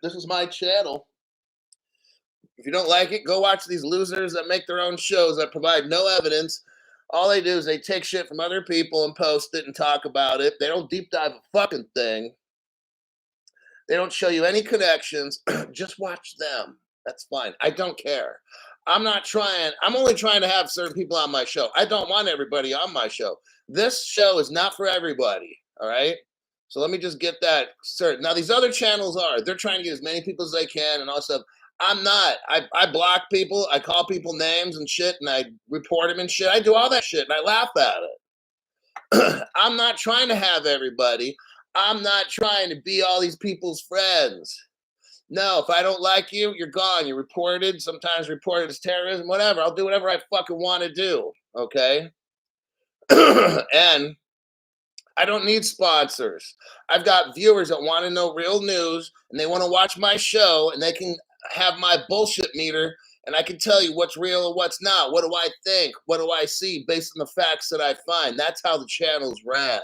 This is my channel. If you don't like it, go watch these losers that make their own shows that provide no evidence. All they do is they take shit from other people and post it and talk about it. They don't deep dive a fucking thing. They don't show you any connections. Just watch them. That's fine. I don't care. I'm only trying to have certain people on my show. I don't want everybody on my show. This show is not for everybody. All right. So let me just get that certain. Now, these other channels they're trying to get as many people as they can and all stuff. I'm not. I block people. I call people names and shit, and I report them and shit. I do all that shit, and I laugh at it. I'm not trying to have everybody. I'm not trying to be all these people's friends. No, if I don't like you, you're gone. You're reported. Sometimes reported as terrorism, whatever. I'll do whatever I fucking want to do. Okay? And I don't need sponsors. I've got viewers that want to know real news and they want to watch my show and they can have my bullshit meter and I can tell you what's real and what's not. What do I think? What do I see based on the facts that I find? That's how the channel's ran.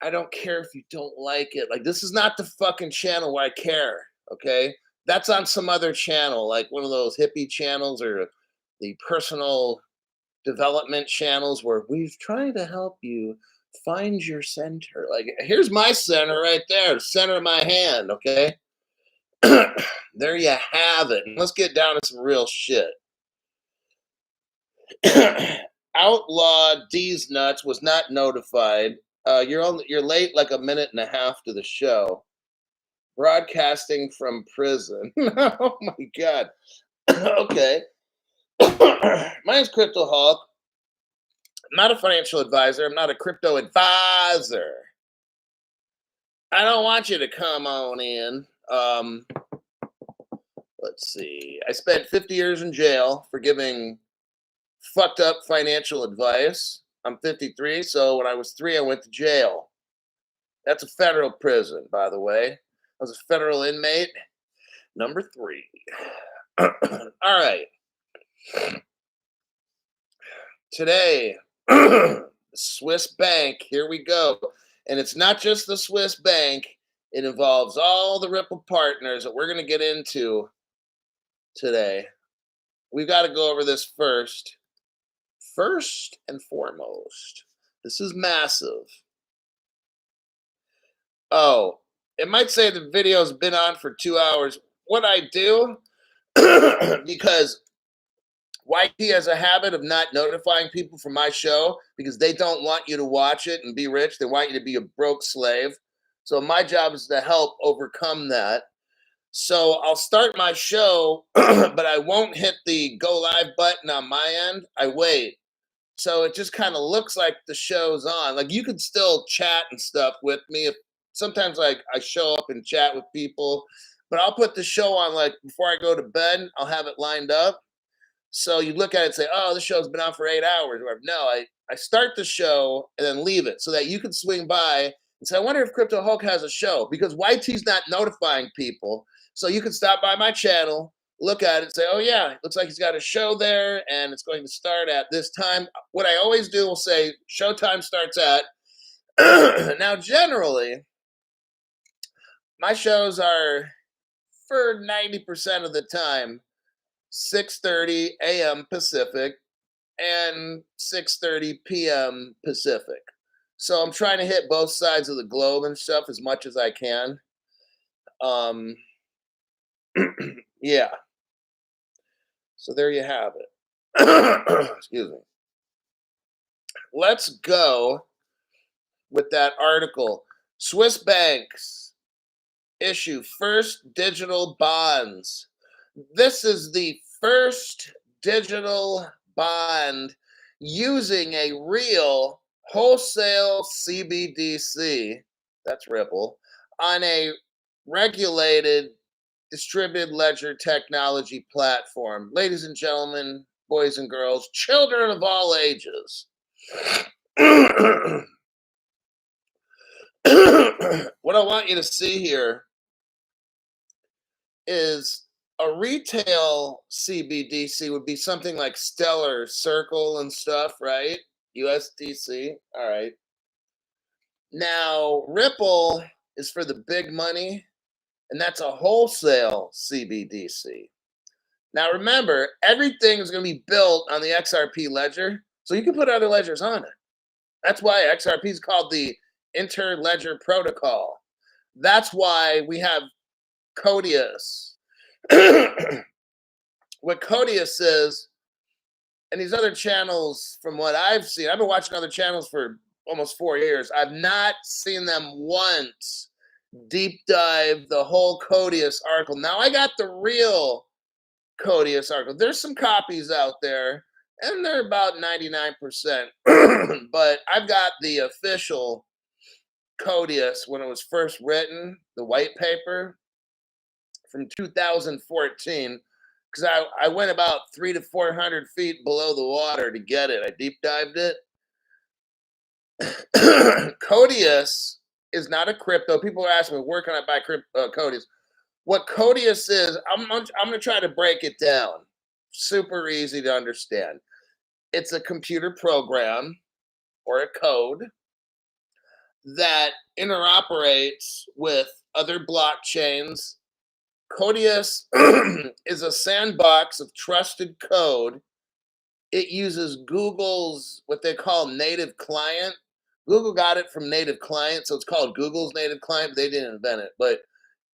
I don't care if you don't like it. Like, this is not the fucking channel where I care, okay? That's on some other channel, like one of those hippie channels or the personal development channels where we're trying to help you find your center. Like, here's my center right there, the center of my hand, okay? There you have it. Let's get down to some real shit. Outlaw D's Nuts was not notified. You're late like a minute and a half to the show. Broadcasting from prison. Oh my god. Okay. My name's Crypto Hulk. I'm not a financial advisor. I'm not a crypto advisor. I don't want you to come on in. Let's see. I spent 50 years in jail for giving fucked up financial advice. I'm 53, so when I was 3, I went to jail. That's a federal prison, by the way. I was a federal inmate. Number 3. All right. Today, Swiss bank. Here we go. And it's not just the Swiss bank. It involves all the Ripple partners that we're going to get into today. We've got to go over this first. First and foremost, this is massive. Oh, it might say the video's been on for 2 hours. What I do, because YT has a habit of not notifying people from my show because they don't want you to watch it and be rich. They want you to be a broke slave. So my job is to help overcome that. So I'll start my show, but I won't hit the go live button on my end. I wait. So it just kind of looks like the show's on. Like, you could still chat and stuff with me. If sometimes like I show up and chat with people, but I'll put the show on like before I go to bed. I'll have it lined up. So you look at it and say, oh, the show's been on for 8 hours. Or no, I start the show and then leave it so that you can swing by and say, I wonder if Crypto Hulk has a show, because YT's not notifying people. So you can stop by my channel, look at it and say, oh yeah, looks like he's got a show there and it's going to start at this time. What I always do will say showtime starts at. Now, generally, my shows are, for 90% of the time, 6:30 a.m. Pacific and 6:30 p.m. Pacific. So I'm trying to hit both sides of the globe and stuff as much as I can. Yeah. So there you have it. Excuse me. Let's go with that article. Swiss banks issue first digital bonds. This is the first digital bond using a real wholesale CBDC, that's Ripple, on a regulated distributed ledger technology platform. Ladies and gentlemen, boys and girls, children of all ages. What I want you to see here is a retail CBDC would be something like Stellar, Circle, and stuff, right? USDC. All right. Now, Ripple is for the big money. and that's a wholesale CBDC. Now remember, everything is going to be built on the XRP ledger, so you can put other ledgers on it. That's why XRP is called the Interledger Protocol. That's why we have Codius. What Codius is, and these other channels, from what I've seen, I've been watching other channels for almost 4 years. I've not seen them once deep dive the whole Codius article. Now I got the real Codius article. There's some copies out there, and they're about 99%. But I've got the official Codius when it was first written, the white paper from 2014, because I went about 300 to 400 feet below the water to get it. I deep dived it. Codius is not a crypto. People are asking me, where can I buy Codius? What Codius is, I'm going to try to break it down. Super easy to understand. It's a computer program or a code that interoperates with other blockchains. Codius is a sandbox of trusted code. It uses Google's what they call native client. Google got it from native client, so it's called Google's native client. They didn't invent it, but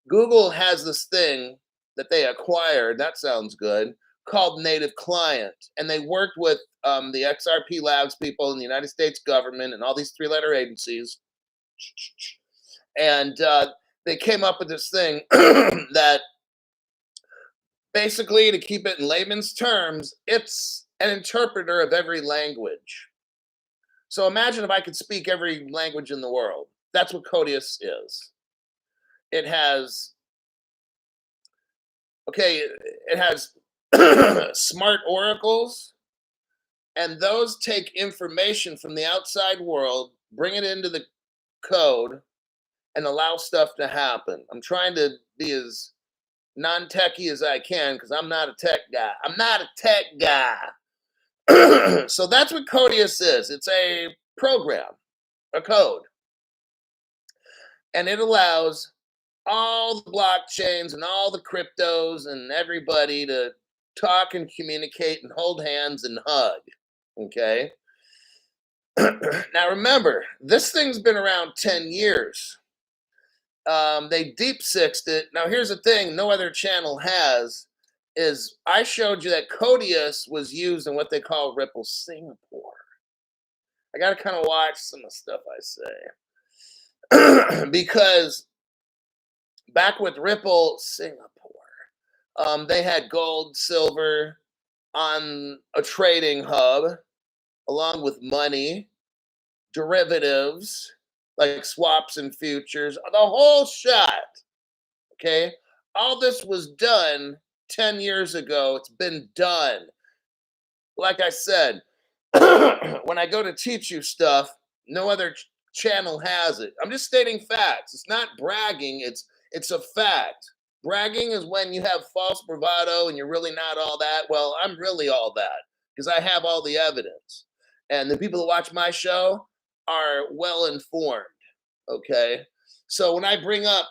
Google has this thing that they acquired, that sounds good, called native client. And they worked with the XRP Labs people in the United States government and all these three-letter agencies. And they came up with this thing that basically, to keep it in layman's terms, it's an interpreter of every language. So imagine if I could speak every language in the world. That's what Codius is. It has smart oracles, and those take information from the outside world, bring it into the code, and allow stuff to happen. I'm trying to be as non-techie as I can because I'm not a tech guy. So that's what Codius is. It's a program, a code, and it allows all the blockchains and all the cryptos and everybody to talk and communicate and hold hands and hug. Okay. Now remember, this thing's been around 10 years. They deep sixed it. Now here's the thing no other channel has, is I showed you that Codius was used in what they call Ripple Singapore. I got to kind of watch some of the stuff I say. Because back with Ripple Singapore, they had gold, silver on a trading hub, along with money, derivatives, like swaps and futures, the whole shot. Okay? All this was done 10 years ago. It's been done. Like I said, when I go to teach you stuff, no other channel has it. I'm just stating facts. It's not bragging, it's a fact. Bragging is when you have false bravado and you're really not all that. Well, I'm really all that because I have all the evidence. And the people that watch my show are well informed. Okay. So when I bring up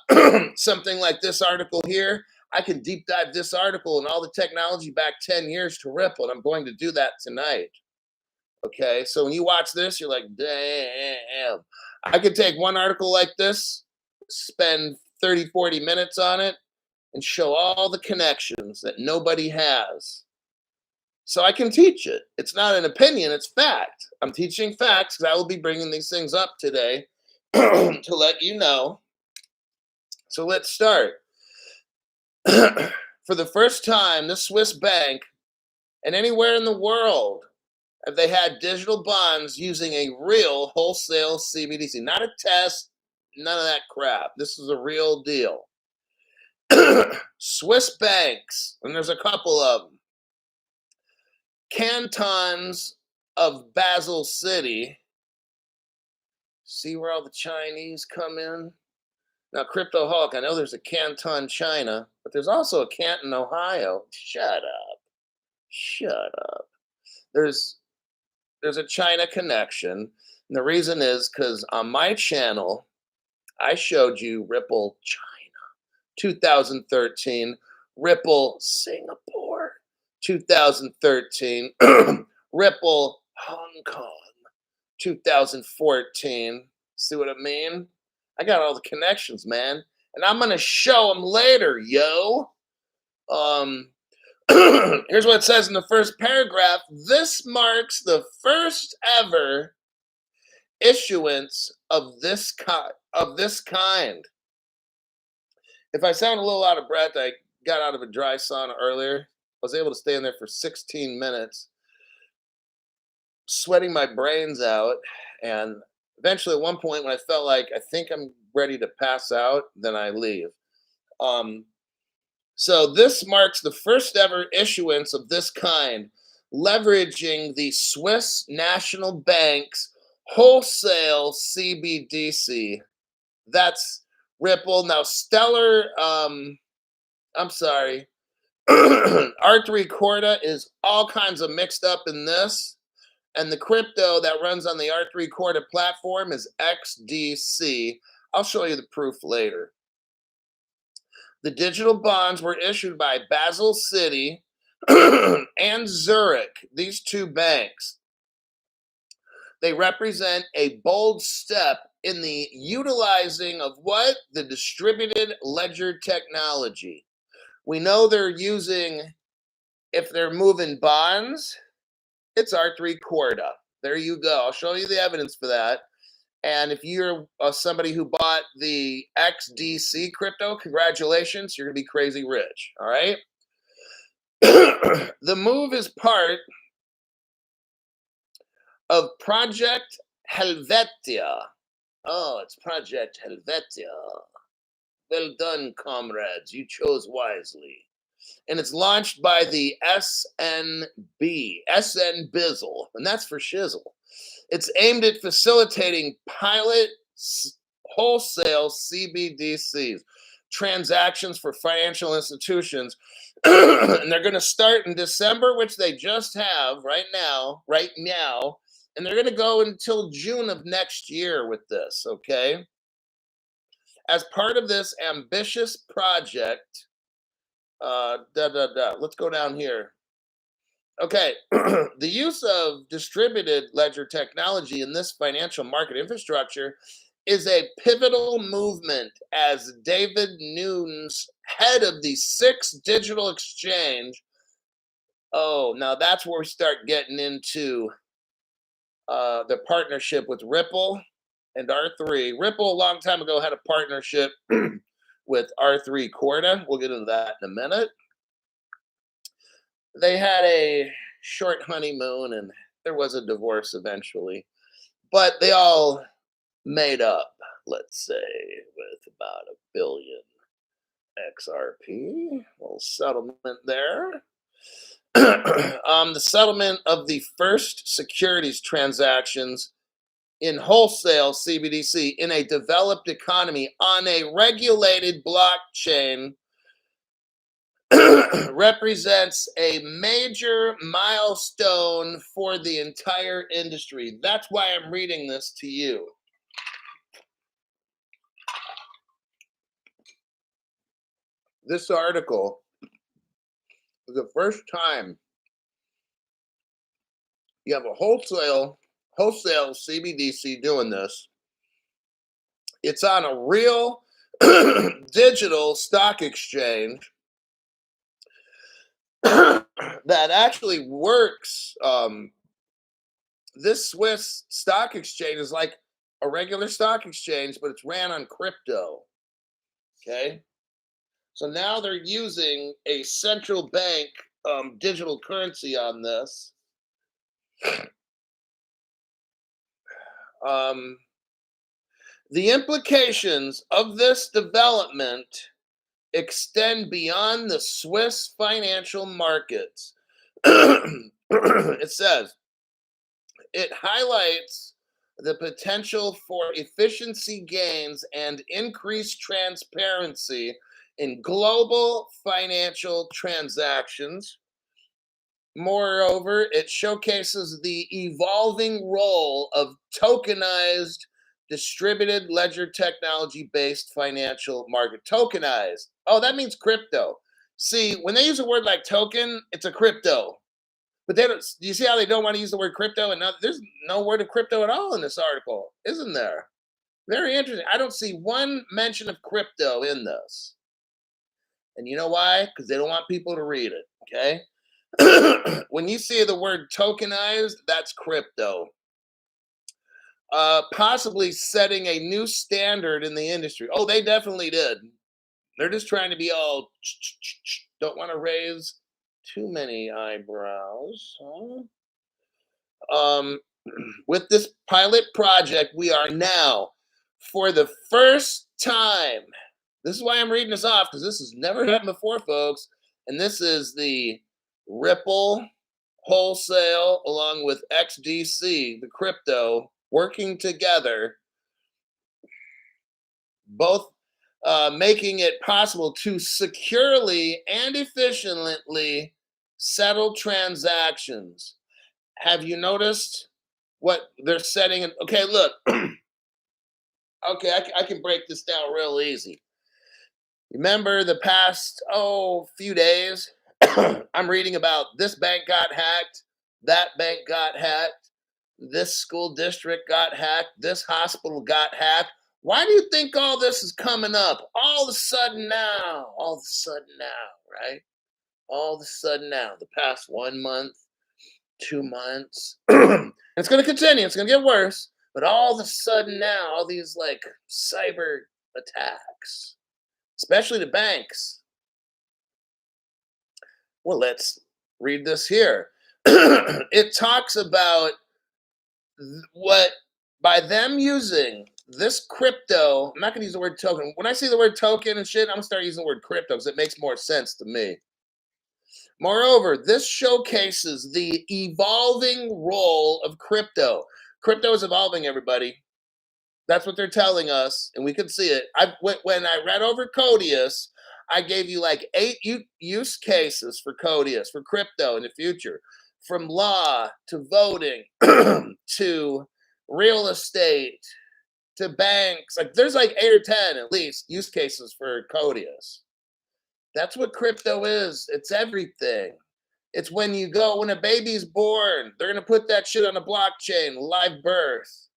something like this article here, I can deep dive this article and all the technology back 10 years to Ripple. And I'm going to do that tonight. Okay. So when you watch this, you're like, damn. I could take one article like this, spend 30, 40 minutes on it, and show all the connections that nobody has. So I can teach it. It's not an opinion, it's fact. I'm teaching facts because I will be bringing these things up today to let you know. So let's start. For the first time, the Swiss bank and anywhere in the world, have they had digital bonds using a real wholesale CBDC, not a test, none of that crap. This is a real deal. Swiss banks, and there's a couple of them. Cantons of Basel City. See where all the Chinese come in? Now, Crypto Hulk, I know there's a Canton, China, but there's also a Canton, Ohio. Shut up. There's a China connection. And the reason is because on my channel, I showed you Ripple China. 2013. Ripple Singapore, 2013. Ripple Hong Kong, 2014. See what I mean? I got all the connections, man. And I'm going to show them later, yo. Um, Here's what it says in the first paragraph. This marks the first ever issuance of this kind. If I sound a little out of breath, I got out of a dry sauna earlier. I was able to stay in there for 16 minutes, sweating my brains out. And eventually, at one point, when I felt like I think I'm ready to pass out, then I leave. So this marks the first ever issuance of this kind, leveraging the Swiss National Bank's Wholesale Cbdc. That's Ripple. Now, Stellar, I'm sorry, R3 Corda is all kinds of mixed up in this. And the crypto that runs on the R3 Corda platform is XDC. I'll show you the proof later. The digital bonds were issued by Basel City and Zurich, these two banks. They represent a bold step in the utilizing of what? The distributed ledger technology. We know they're using, if they're moving bonds, it's R3 Corda. There you go. I'll show you the evidence for that. And if you're somebody who bought the XDC crypto, congratulations, you're going to be crazy rich, all right? The move is part of Project Helvetia. Oh, it's Project Helvetia. Well done, comrades. You chose wisely. And it's launched by the SNB, SN Bizzle, and that's for shizzle. It's aimed at facilitating pilot wholesale Cbdc'S, transactions for financial institutions. And they're going to start in December, which they just have right now. And they're going to go until June of next year with this, okay? As part of this ambitious project, let's go down here. Okay, the use of distributed ledger technology in this financial market infrastructure is a pivotal movement as David Nunes, head of the SIX digital exchange. Oh, now that's where we start getting into the partnership with Ripple and R3. Ripple, a long time ago, had a partnership with R3 Corda. We'll get into that in a minute. They had a short honeymoon and there was a divorce eventually, but they all made up, let's say, with about $1 billion XRP. Little settlement there. The settlement of the first securities transactions in wholesale CBDC in a developed economy on a regulated blockchain represents a major milestone for the entire industry. That's why I'm reading this to you. This article is the first time you have a wholesale CBDC doing this. It's on a real digital stock exchange that actually works. This Swiss stock exchange is like a regular stock exchange, but it's ran on crypto. Okay. So now they're using a central bank digital currency on this. The implications of this development extend beyond the Swiss financial markets. It says, it highlights the potential for efficiency gains and increased transparency in global financial transactions. Moreover, it showcases the evolving role of tokenized, distributed ledger technology-based financial market. Tokenized. Oh, that means crypto. See, when they use a word like token, it's a crypto. But they don't. Do you see how they don't want to use the word crypto? And there's no word of crypto at all in this article, isn't there? Very interesting. I don't see one mention of crypto in this. And you know why? Because they don't want people to read it. Okay. When you see the word tokenized, that's crypto. Possibly setting a new standard in the industry. Oh, they definitely did. They're just trying to be all don't want to raise too many eyebrows. Huh? With this pilot project, we are now, for the first time, this is why I'm reading this off, because this has never happened before, folks. And this is the Ripple, Wholesale, along with XDC, the crypto, working together, both making it possible to securely and efficiently settle transactions. Have you noticed what they're setting? Okay, look. Okay, I can break this down real easy. Remember the past, few days, I'm reading about this bank got hacked, that bank got hacked, this school district got hacked, this hospital got hacked. Why do you think all this is coming up all of a sudden now? All of a sudden now, right? All of a sudden now, the past 1 month, 2 months. It's going to continue. It's going to get worse. But all of a sudden now, all these like cyber attacks, especially the banks. Well, let's read this here. It talks about what, by them using this crypto, I'm not going to use the word token. When I see the word token and shit, I'm going to start using the word crypto because it makes more sense to me. Moreover, this showcases the evolving role of crypto. Crypto is evolving, everybody. That's what they're telling us, and we can see it. When I read over Codius, I gave you like 8 use cases for Codius, for crypto in the future, from law to voting to real estate to banks. Like there's like 8 or 10 at least use cases for Codius. That's what crypto is. It's everything. It's when a baby's born, they're going to put that shit on a blockchain, live birth.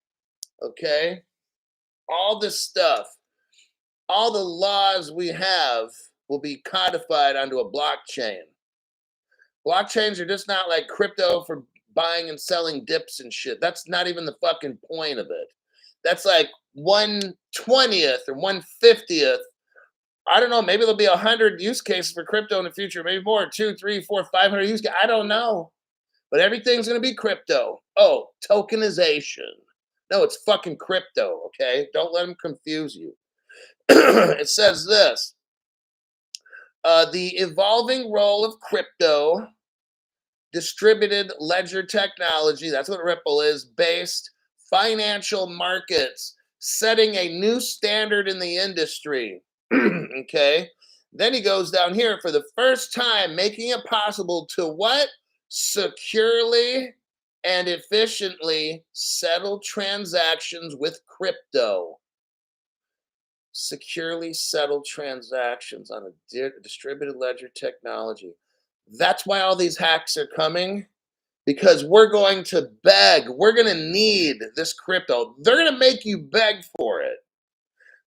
Okay? All this stuff, all the laws we have will be codified onto a blockchain. Blockchains are just not like crypto for buying and selling dips and shit. That's not even the fucking point of it. That's like 1/20th or 1/50th. I don't know. Maybe there'll be 100 use cases for crypto in the future. Maybe more, 2, 3, 4, 500 use cases. I don't know. But everything's going to be crypto. Oh, tokenization. No, it's fucking crypto, okay? Don't let them confuse you. It says this. The evolving role of crypto, distributed ledger technology, that's what Ripple is, based financial markets, setting a new standard in the industry. Okay? Then he goes down here, for the first time, making it possible to what? Securely and efficiently settle transactions with crypto. Securely settle transactions on a distributed ledger technology. That's why all these hacks are coming, because we're going to beg. We're going to need this crypto. They're going to make you beg for it.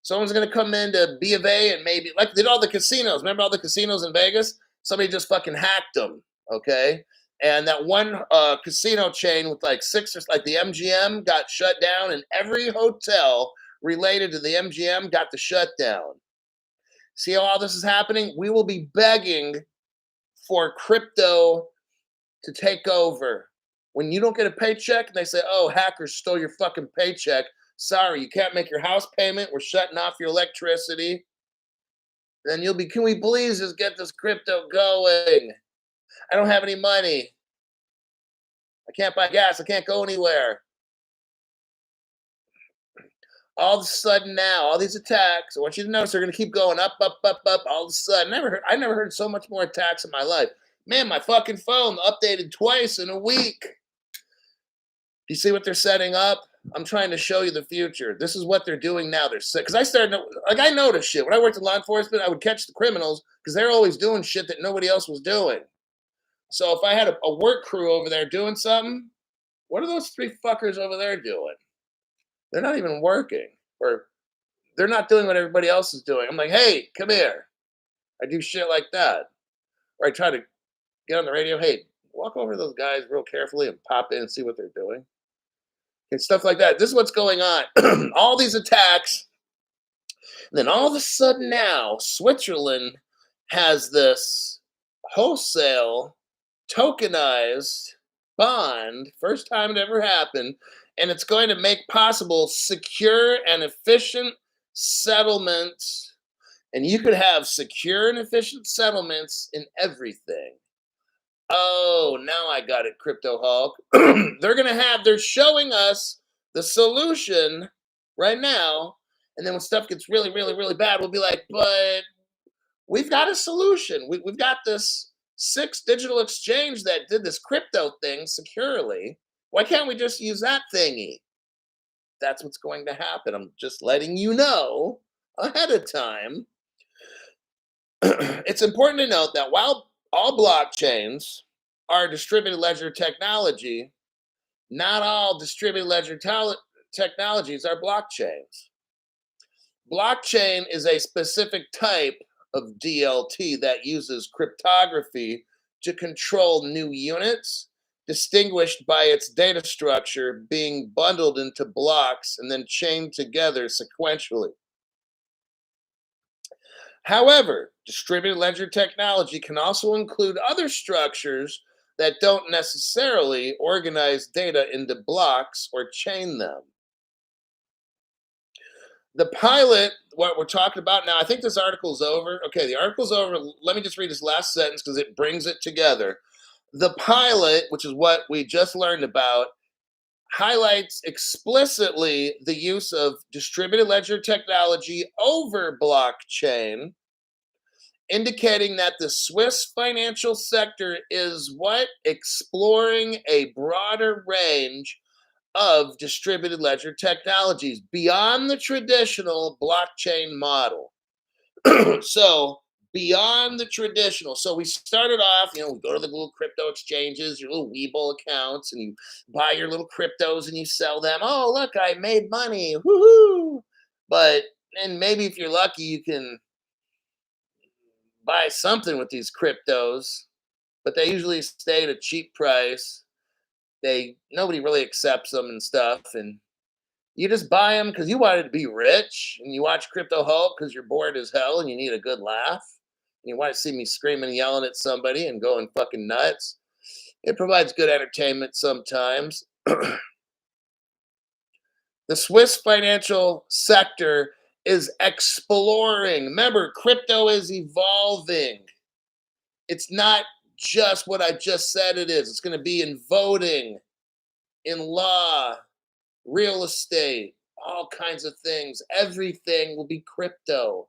Someone's going to come into B of A and maybe, like did all the casinos. Remember all the casinos in Vegas? Somebody just fucking hacked them, okay? And that one casino chain with like 6 or like the MGM got shut down, and every hotel related to the MGM got the shutdown. See how all this is happening? We will be begging for crypto to take over. When you don't get a paycheck and they say, oh, hackers stole your fucking paycheck. Sorry, you can't make your house payment. We're shutting off your electricity. Then you'll be, can we please just get this crypto going? I don't have any money. I can't buy gas. I can't go anywhere. All of a sudden now, all these attacks, I want you to notice they're going to keep going up, up, up, up. All of a sudden, I never heard so much more attacks in my life. Man, my fucking phone updated twice in a week. Do you see what they're setting up? I'm trying to show you the future. This is what they're doing now. They're sick. Because I noticed shit. When I worked in law enforcement, I would catch the criminals because they're always doing shit that nobody else was doing. So if I had a work crew over there doing something, what are those three fuckers over there doing? They're not even working, or they're not doing what everybody else is doing. I'm like, hey, come here. I do shit like that. Or I try to get on the radio. Hey, walk over to those guys real carefully and pop in and see what they're doing. And stuff like that. This is what's going on. All these attacks. And then all of a sudden now, Switzerland has this wholesale tokenized bond, first time it ever happened, and it's going to make possible secure and efficient settlements. And you could have secure and efficient settlements in everything. Oh, now I got it, Crypto Hulk. They're showing us the solution right now. And then when stuff gets really, really, really bad, we'll be like, but we've got a solution. We've got this 6 digital exchange that did this crypto thing securely. Why can't we just use that thingy? That's what's going to happen. I'm just letting you know ahead of time. It's important to note that while all blockchains are distributed ledger technology, not all distributed ledger technologies are blockchains. Blockchain is a specific type of DLT that uses cryptography to control new units, distinguished by its data structure being bundled into blocks and then chained together sequentially. However, distributed ledger technology can also include other structures that don't necessarily organize data into blocks or chain them. The pilot, what we're talking about now, I think this article's over. Okay, the article's over. Let me just read this last sentence because it brings it together. The pilot, which is what we just learned about, highlights explicitly the use of distributed ledger technology over blockchain, indicating that the Swiss financial sector is what? Exploring a broader range of distributed ledger technologies beyond the traditional blockchain model. So, beyond the traditional. So, we started off, we go to the little crypto exchanges, your little Webull accounts, and you buy your little cryptos and you sell them. Oh, look, I made money. Woohoo! But, and maybe if you're lucky, you can buy something with these cryptos, but they usually stay at a cheap price. Nobody really accepts them and stuff, and you just buy them because you wanted to be rich, and you watch Crypto Hulk because you're bored as hell and you need a good laugh, and you want to see me screaming and yelling at somebody and going fucking nuts. It provides good entertainment sometimes. The Swiss financial sector is exploring. Remember, crypto is evolving. It's not just what I just said it is. It's going to be in voting, in law, real estate, all kinds of things. Everything will be crypto.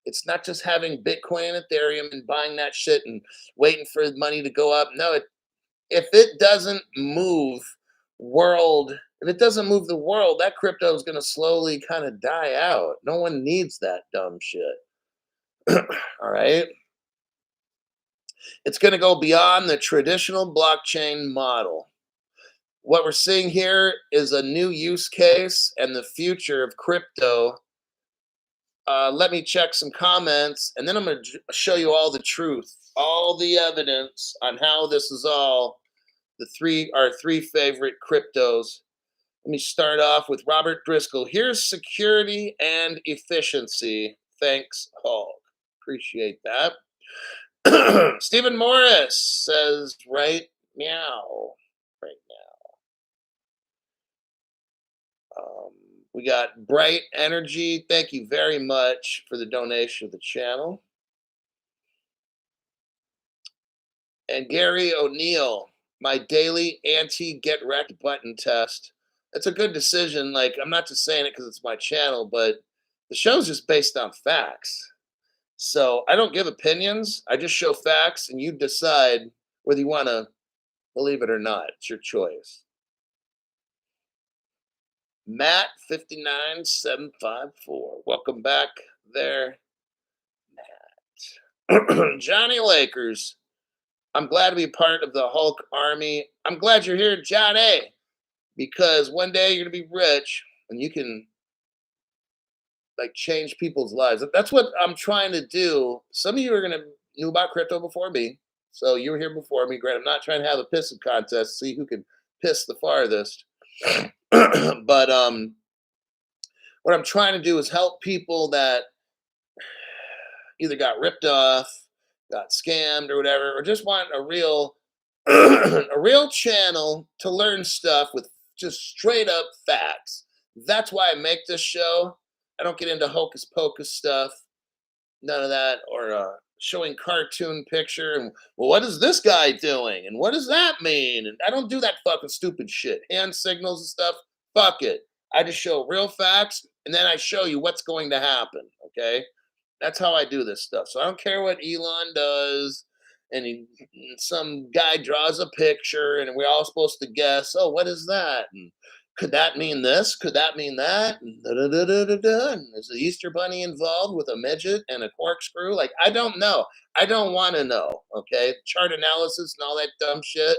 It's not just having Bitcoin and Ethereum and buying that shit and waiting for money to go up. No, if it doesn't move the world, that crypto is going to slowly kind of die out. No one needs that dumb shit. All right. It's going to go beyond the traditional blockchain model. What we're seeing here is a new use case and the future of crypto. Let me check some comments, and then I'm going to show you all the truth, all the evidence on how this is all our three favorite cryptos. Let me start off with Robert Driscoll. Here's security and efficiency. Thanks, Hulk. Appreciate that. Stephen Morris says, right meow, right now. We got Bright Energy. Thank you very much for the donation of the channel. And Gary O'Neill, my daily anti-get wrecked button test. It's a good decision. Like, I'm not just saying it because it's my channel, but the show's just based on facts. So I don't give opinions. I just show facts, and you decide whether you want to believe it or not. It's your choice. Matt59754. Welcome back there, Johnny Lakers. I'm glad to be part of the Hulk army. I'm glad you're here, Johnny, because one day you're gonna be rich and you can like change people's lives. That's what I'm trying to do. Some of you are gonna knew about crypto before me, so you were here before me. Great. I'm not trying to have a pissing contest, see who can piss the farthest. But what I'm trying to do is help people that either got ripped off, got scammed, or whatever, or just want a real a real channel to learn stuff with just straight up facts. That's why I make this show. I don't get into hocus pocus stuff, none of that, or showing cartoon picture and well, what is this guy doing and what does that mean? And I don't do that fucking stupid shit, hand signals and stuff. Fuck it. I just show real facts and then I show you what's going to happen. Okay, that's how I do this stuff. So I don't care what Elon does. And some guy draws a picture, and we're all supposed to guess. Oh, what is that? And could that mean this? Could that mean that? And and is the Easter Bunny involved with a midget and a corkscrew? Like I don't know. I don't want to know. Okay, chart analysis and all that dumb shit.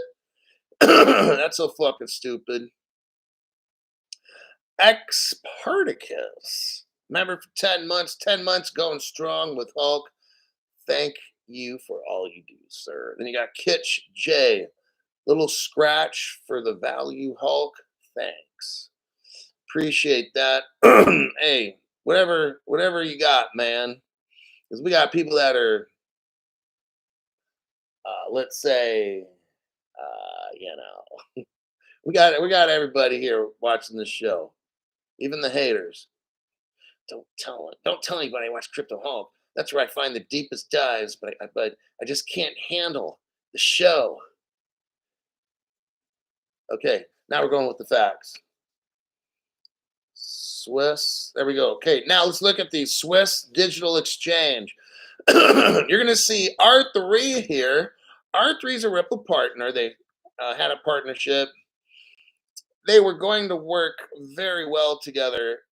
That's so fucking stupid. Spartacus. Remember for 10 months, 10 months going strong with Hulk. Thank you for all you do, sir. Then you got Kitch J. Little scratch for the value Hulk. Thanks. Appreciate that. Hey, whatever you got, man. Because we got people that are, let's say, we got everybody here watching the show, even the haters. Don't tell anybody I watch Crypto Hulk. That's where I find the deepest dives, but I just can't handle the show. Okay, now we're going with the facts. Swiss, there we go. Okay, now let's look at the Swiss Digital Exchange. You're going to see R3 here. R3 is a Ripple partner. They had a partnership. They were going to work very well together.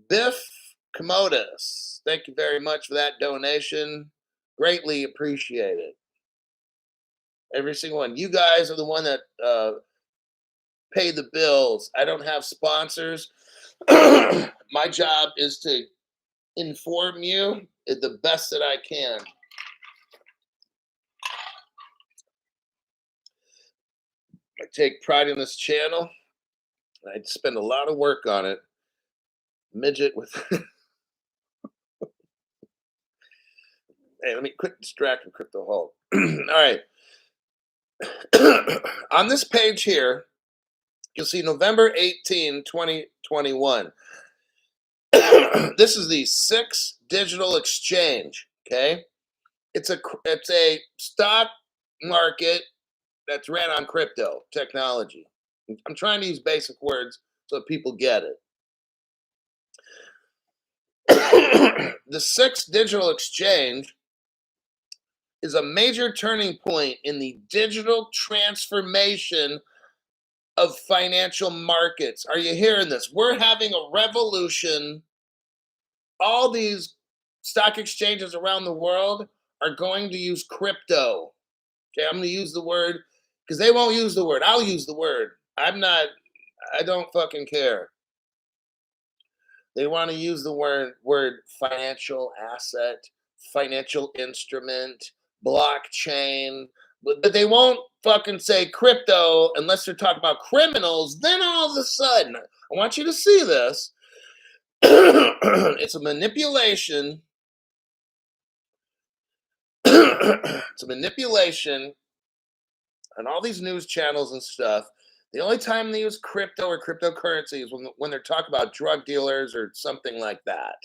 Biff Commodus, thank you very much for that donation. Greatly appreciated. Every single one. You guys are the one that pay the bills. I don't have sponsors. My job is to inform you the best that I can. I take pride in this channel. I spend a lot of work on it. Midget with hey, let me quit distracting Crypto Hulk. All right. On this page here, you'll see November 18, 2021. This is the SIX Digital Exchange. Okay. It's a stock market that's ran on crypto technology. I'm trying to use basic words so that people get it. The SIX Digital Exchange is a major turning point in the digital transformation of financial markets. Are you hearing this? We're having a revolution. All these stock exchanges around the world are going to use crypto. Okay, I'm going to use the word because they won't use the word. I'll use the word. I don't fucking care. They want to use the word financial asset, financial instrument, blockchain, but they won't fucking say crypto unless they're talking about criminals. Then all of a sudden, I want you to see this. It's a manipulation. It's a manipulation on all these news channels and stuff. The only time they use crypto or cryptocurrency is when they're talking about drug dealers or something like that.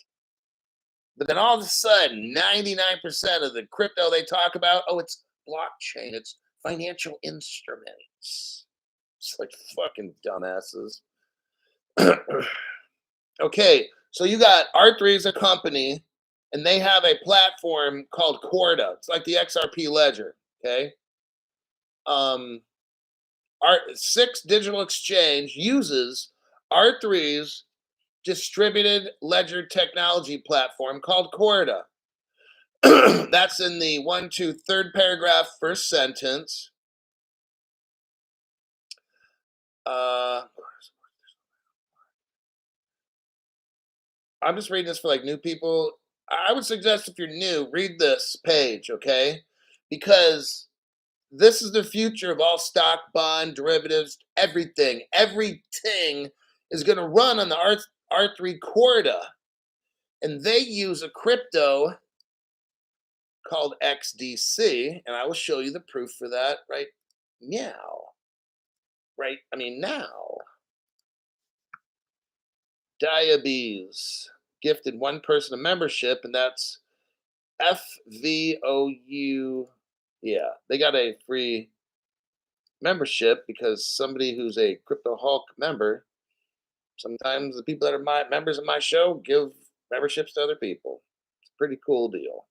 But then all of a sudden, 99% of the crypto they talk about, oh, it's blockchain, it's financial instruments. It's like fucking dumbasses. Okay, so you got R3 is a company, and they have a platform called Corda. It's like the XRP ledger, okay? Our SIX Digital Exchange uses R3's distributed ledger technology platform called Corda. That's in the third paragraph, first sentence. I'm just reading this for like new people. I would suggest if you're new, read this page, okay? Because this is the future of all stock, bond, derivatives, everything. Everything is going to run on the R3 Corda. And they use a crypto called XDC. And I will show you the proof for that right now. Now. Cbdc'S gifted one person a membership, and that's FVOU. Yeah, they got a free membership because somebody who's a Crypto Hulk member, sometimes the people that are my members of my show give memberships to other people. It's a pretty cool deal.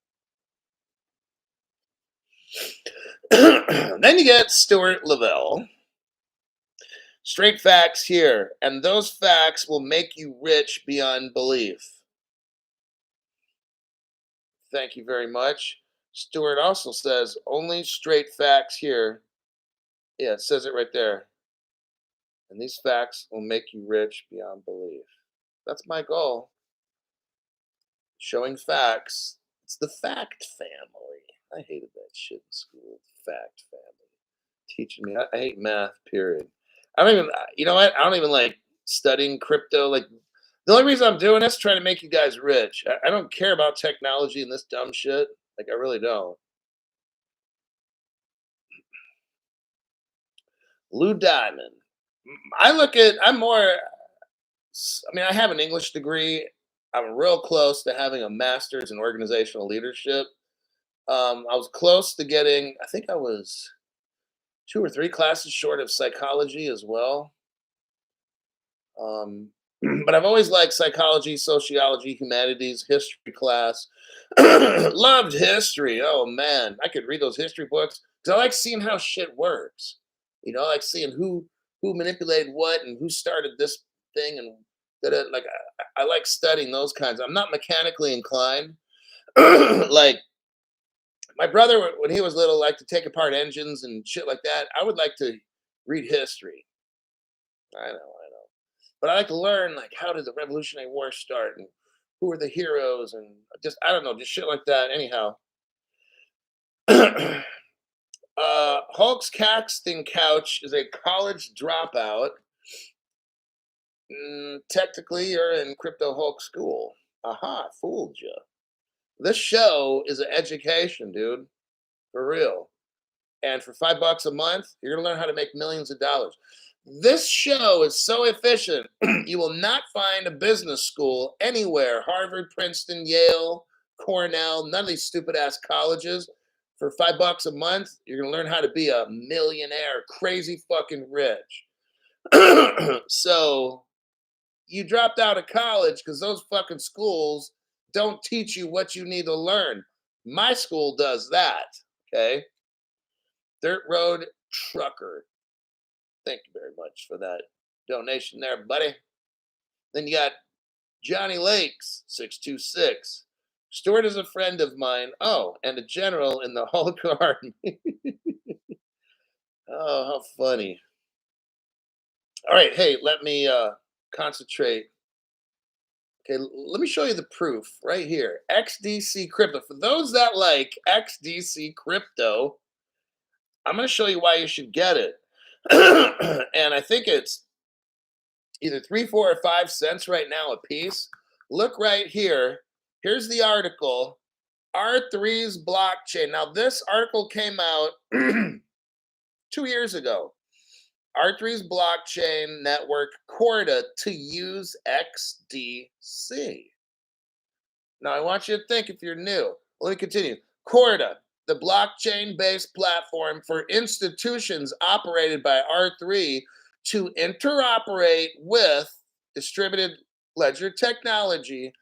Then you get Stuart Lavelle. Straight facts here, and those facts will make you rich beyond belief. Thank you very much. Stuart also says only straight facts here. Yeah, it says it right there. And these facts will make you rich beyond belief. That's my goal. Showing facts. It's the fact family. I hated that shit in school. Fact family. Teaching me. I hate math, period. I don't even, you know what? I don't even like studying crypto. Like, the only reason I'm doing this is trying to make you guys rich. I don't care about technology and this dumb shit. Like, I really don't. Lou Diamond. I have an English degree. I'm real close to having a master's in organizational leadership. I was close to getting, I think I was 2 or 3 classes short of psychology as well. But I've always liked psychology, sociology, humanities, history class. Loved history. Oh man, I could read those history books because I like seeing how shit works. I like seeing who manipulated what and who started this thing and that. Like I like studying those kinds. I'm not mechanically inclined. Like my brother, when he was little, liked to take apart engines and shit like that. I would like to read history. I know. But I like to learn like how did the Revolutionary War start and who are the heroes and just I don't know, just shit like that. Anyhow. Hulk's casting couch is a college dropout. Technically, you're in Crypto Hulk school. Aha, fooled you. This show is an education, dude. For real. And for $5 a month, you're gonna learn how to make millions of dollars. This show is so efficient, you will not find a business school anywhere. Harvard, Princeton, Yale, Cornell, none of these stupid ass colleges. For $5 a month, you're gonna learn how to be a millionaire, crazy fucking rich. So you dropped out of college because those fucking schools don't teach you what you need to learn. My school does that. Okay. Dirt Road Trucker. Thank you very much for that donation there, buddy. Then you got Johnny Lakes, 626. Stuart is a friend of mine. Oh, and a general in the Hulk Army. Oh, how funny. All right, hey, let me concentrate. Okay, let me show you the proof right here. XDC Crypto. For those that like XDC Crypto, I'm going to show you why you should get it. And I think it's either 3, 4, or 5 cents right now a piece. Look right here. Here's the article. R3's blockchain. Now, this article came out 2 years ago. R3's blockchain network Corda to use XDC. Now, I want you to think if you're new. Let me continue. Corda, the blockchain-based platform for institutions operated by R3 to interoperate with distributed ledger technology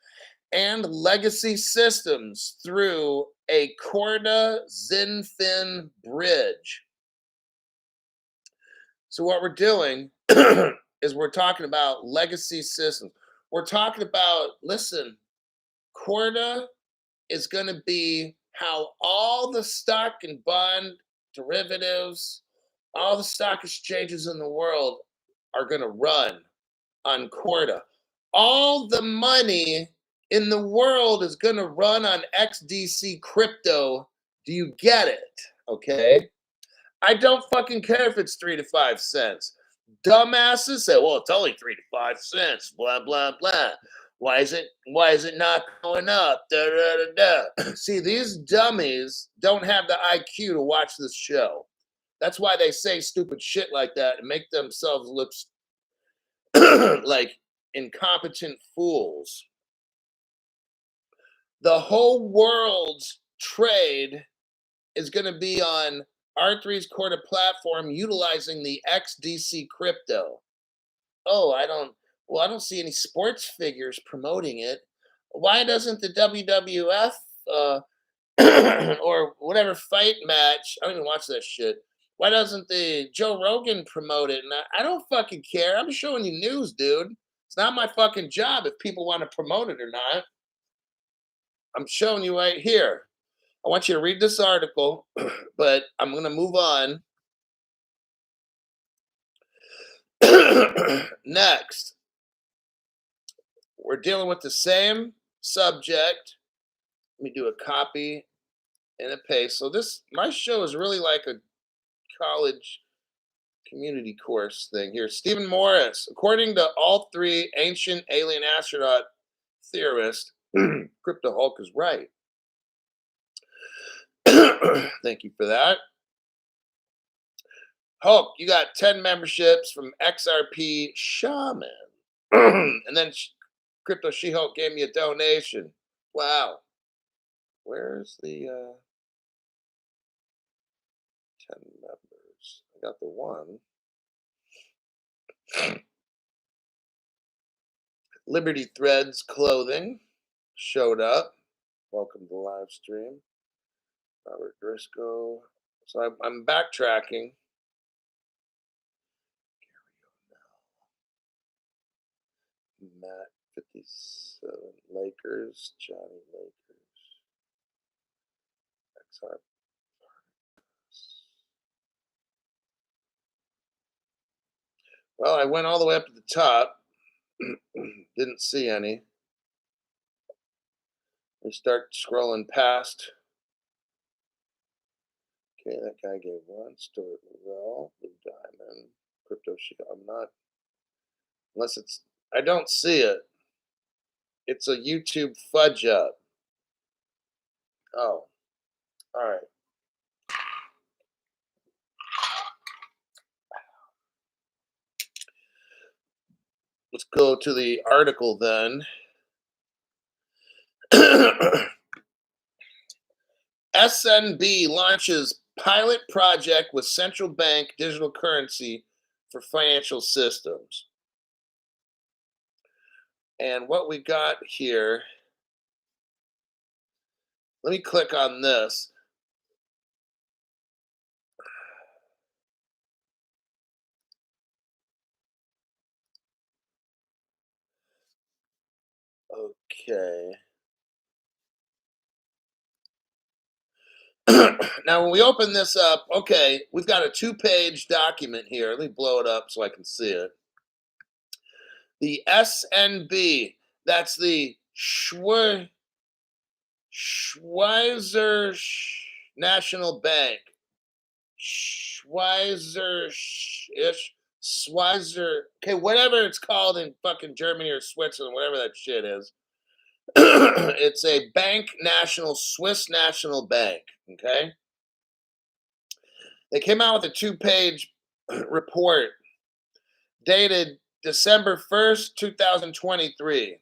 and legacy systems through a Corda XinFin bridge. So what we're doing is we're talking about legacy systems. We're talking about, listen, Corda is going to be how all the stock and bond derivatives, all the stock exchanges in the world are going to run on Corda. All the money in the world is going to run on XDC crypto. Do you get it? Okay. I don't fucking care if it's 3 to 5 cents. Dumbasses say, well, it's only 3 to 5 cents, blah, blah, blah. Why is it not going up? Da, da, da, da. See, these dummies don't have the IQ to watch this show. That's why they say stupid shit like that and make themselves look like incompetent fools. The whole world's trade is going to be on R3's Corda platform utilizing the XDC crypto. Oh, I don't see any sports figures promoting it. Why doesn't the WWF or whatever fight match, I don't even watch that shit. Why doesn't the Joe Rogan promote it? And I don't fucking care. I'm showing you news, dude. It's not my fucking job if people want to promote it or not. I'm showing you right here. I want you to read this article, but I'm going to move on. Next, we're dealing with the same subject. Let me do a copy and a paste. So my show is really like a college community course thing here. Stephen Morris, according to all three ancient alien astronaut theorists, Crypto Hulk is right. Thank you for that. Hulk, you got 10 memberships from XRP Shaman. And then Crypto She-Hulk gave me a donation. Wow. Where's the 10 members? I got the one. Liberty Threads Clothing showed up. Welcome to the live stream. Robert Driscoll. So I'm backtracking. Matt 57 Lakers, Johnny Lakers, XR. Well, I went all the way up to the top. Didn't see any. We start scrolling past. Okay, that guy gave one. Stuart Rell, Blue Diamond, Crypto Sheet. I'm not, unless it's, I don't see it. It's a YouTube fudge up. Oh, all right. Let's go to the article then. SNB launches pilot project with central bank digital currency for financial systems. And what we got here, let me click on this. Okay. Now, when we open this up, okay, we've got a 2-page document here. Let me blow it up so I can see it. The SNB, that's the Schweizer National Bank. Schweizer, okay, whatever it's called in fucking Germany or Switzerland, whatever that shit is. It's a Swiss national bank, okay? They came out with a 2-page report dated December 1st, 2023.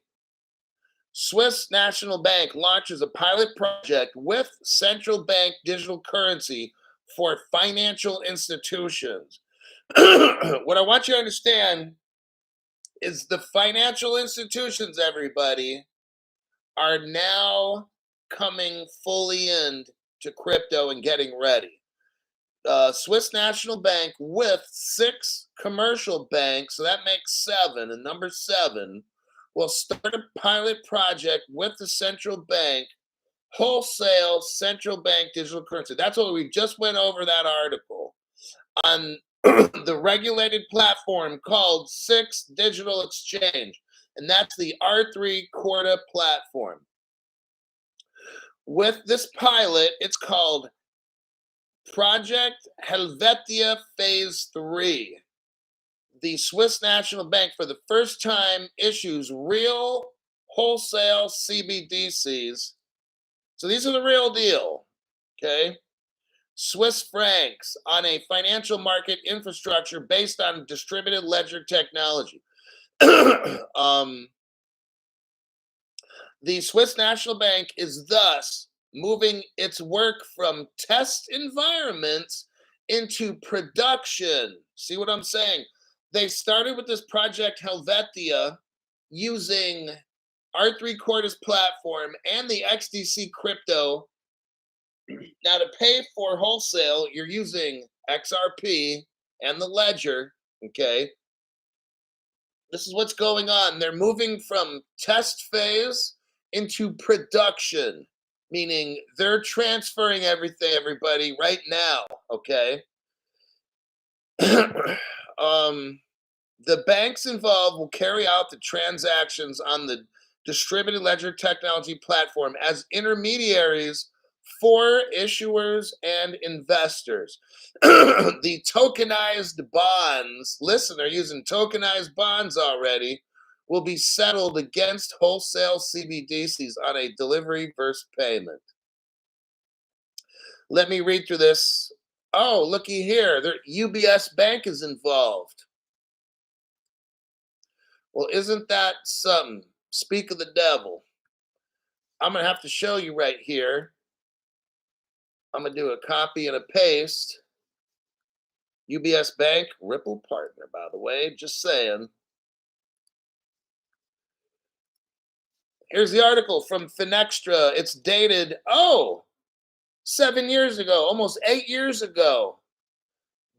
Swiss National Bank launches a pilot project with central bank digital currency for financial institutions. What I want you to understand is the financial institutions, everybody, are now coming fully into crypto and getting ready. Swiss National Bank with 6 commercial banks, so that makes 7. And number 7 will start a pilot project with the central bank, wholesale central bank digital currency. That's what we just went over that article on the regulated platform called Six Digital Exchange, and that's the R3 Corda platform. With this pilot, it's called Project Helvetia Phase 3. The Swiss National Bank, for the first time, issues real wholesale Cbdc'S. So these are the real deal, okay? Swiss francs on a financial market infrastructure based on distributed ledger technology. The Swiss National Bank is thus moving its work from test environments into production. See what I'm saying? They started with this project Helvetia using R3 Corda's platform and the XDC crypto. Now, to pay for wholesale, you're using XRP and the ledger. Okay. This is what's going on. They're moving from test phase into production, meaning they're transferring everything, everybody, right now. Okay. The banks involved will carry out the transactions on the distributed ledger technology platform as intermediaries for issuers and investors. The tokenized bonds, listen, they're using tokenized bonds already, will be settled against wholesale Cbdc'S on a delivery versus payment. Let me read through this. Oh, looky here. UBS Bank is involved. Well, isn't that something? Speak of the devil. I'm going to have to show you right here. I'm going to do a copy and a paste. UBS Bank, Ripple partner, by the way, just saying. Here's the article from Finextra. It's dated, 7 years ago, almost 8 years ago.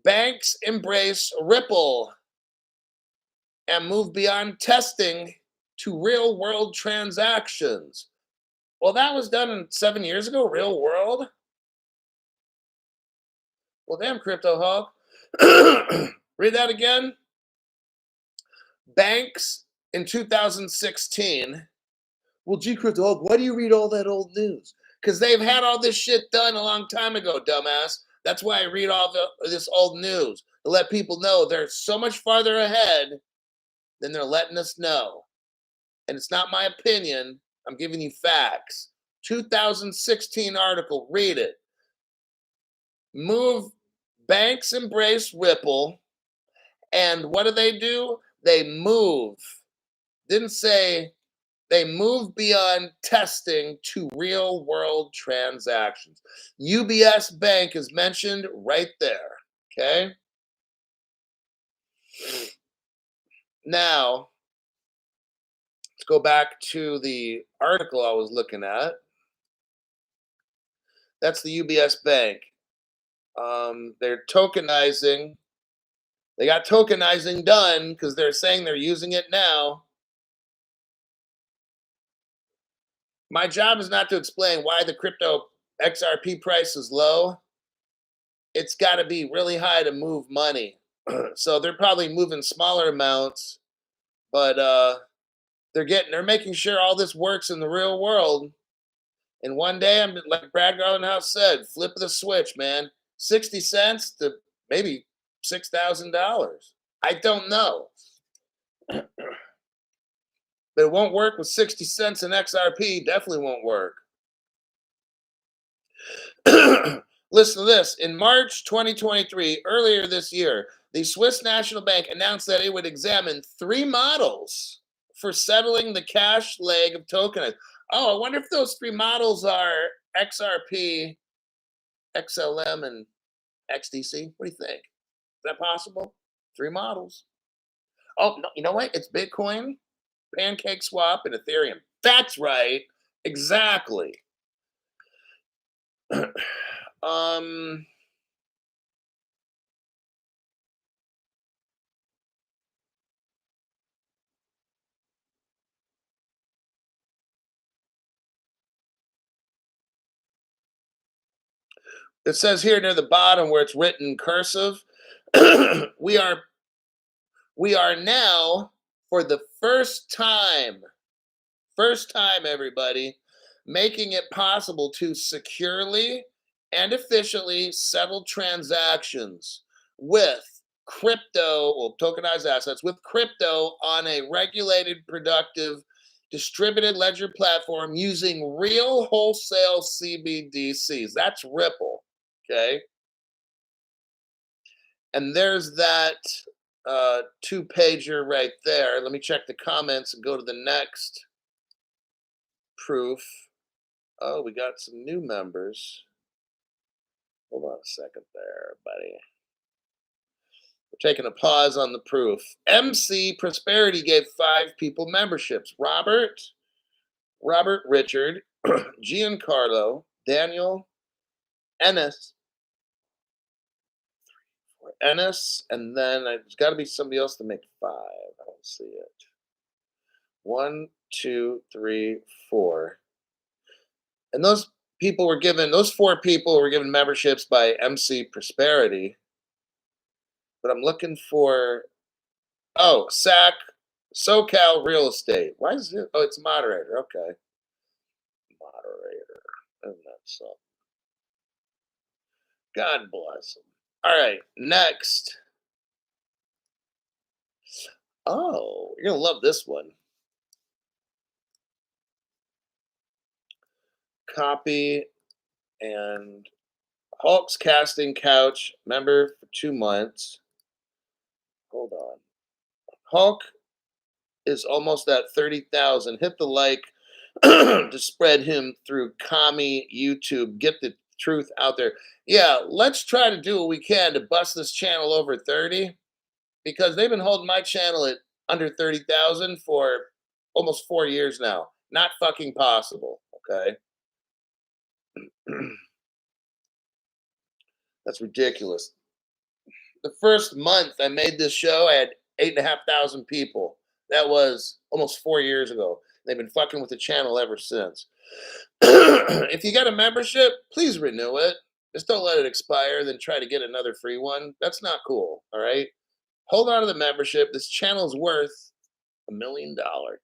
Banks embrace Ripple and move beyond testing to real world transactions. Well, that was done 7 years ago, real world. Well, damn, Crypto Hawk. Read that again. Banks in 2016. Well, gee, Crypto Hawk, why do you read all that old news? Because they've had all this shit done a long time ago, dumbass. That's why I read all this old news, to let people know they're so much farther ahead than they're letting us know. And it's not my opinion. I'm giving you facts. 2016 article. Read it. Banks embrace Ripple. And what do? They move. Didn't say they move beyond testing to real world transactions. UBS Bank is mentioned right there. Okay. Now, let's go back to the article I was looking at. That's the UBS Bank. They're tokenizing. They got tokenizing done because they're saying they're using it now. My job is not to explain why the crypto XRP price is low. It's got to be really high to move money. So they're probably moving smaller amounts, but they're making sure all this works in the real world. And one day, I'm like Brad Garlandhouse said, flip the switch, man. 60 cents to maybe $6,000. I don't know. But it won't work with 60 cents in XRP. Definitely won't work. Listen to this. In March 2023, earlier this year, the Swiss National Bank announced that it would examine 3 models for settling the cash leg of tokenized. Oh, I wonder if those 3 models are XRP, XLM, and XDC. What do you think? Is that possible? 3 models. Oh, no, you know what? It's Bitcoin, Pancake Swap, and Ethereum. That's right. Exactly. It says here near the bottom where it's written cursive, we are we are now for the first time, everybody, making it possible to securely and efficiently settle transactions with crypto, well, tokenized assets, with crypto on a regulated, productive, distributed ledger platform using real wholesale CBDCs. That's Ripple. Okay. And there's that two pager right there. Let me check the comments and go to the next proof. Oh, we got some new members. Hold on a second there, buddy. We're taking a pause on the proof. MC Prosperity gave 5 people memberships. Robert Richard, Giancarlo, Daniel, Ennis, and then there's got to be somebody else to make 5. I don't see it. 1, 2, 3, 4. And those 4 people were given memberships by MC Prosperity. But I'm looking for, oh, SoCal Real Estate. Why is it? Oh, it's moderator. Okay. Moderator. Isn't that something? God bless him. All right. Next. Oh, you're going to love this one. Copy and Hulk's casting couch member for 2 months. Hold on. Hulk is almost at 30,000. Hit the like to spread him through commie YouTube. Get the truth out there. Yeah, let's try to do what we can to bust this channel over 30 because they've been holding my channel at under 30,000 for almost 4 years now. Not fucking possible. Okay. That's ridiculous. The first month I made this show, I had 8,500 people. That was almost 4 years ago. They've been fucking with the channel ever since. If you got a membership, please renew it. Just don't let it expire, then try to get another free one. That's not cool. All right. Hold on to the membership. This channel's worth $1 million,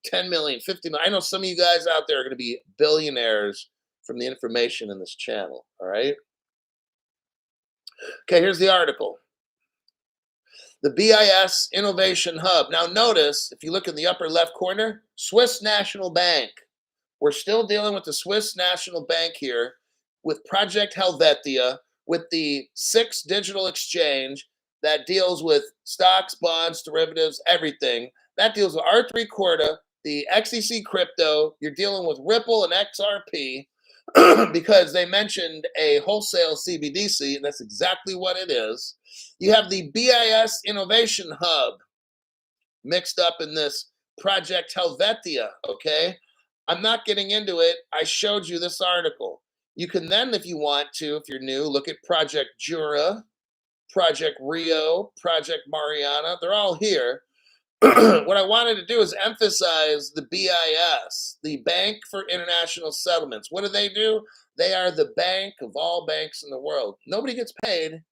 10 million, 50 million. I know some of you guys out there are going to be billionaires from the information in this channel. All right. Okay, here's the article. The BIS Innovation Hub. Now, notice if you look in the upper left corner, Swiss National Bank. We're still dealing with the Swiss National Bank here with Project Helvetia, with the 6 digital exchange that deals with stocks, bonds, derivatives, everything. That deals with R3 Corda, the XEC crypto. You're dealing with Ripple and XRP because they mentioned a wholesale CBDC, and that's exactly what it is. You have the BIS Innovation Hub mixed up in this Project Helvetia, okay? I'm not getting into it. I showed you this article. You can then, if you want to, if you're new, look at Project Jura, Project Rio, Project Mariana. They're all here. What I wanted to do is emphasize the BIS, the Bank for International Settlements. What do? They are the bank of all banks in the world. Nobody gets paid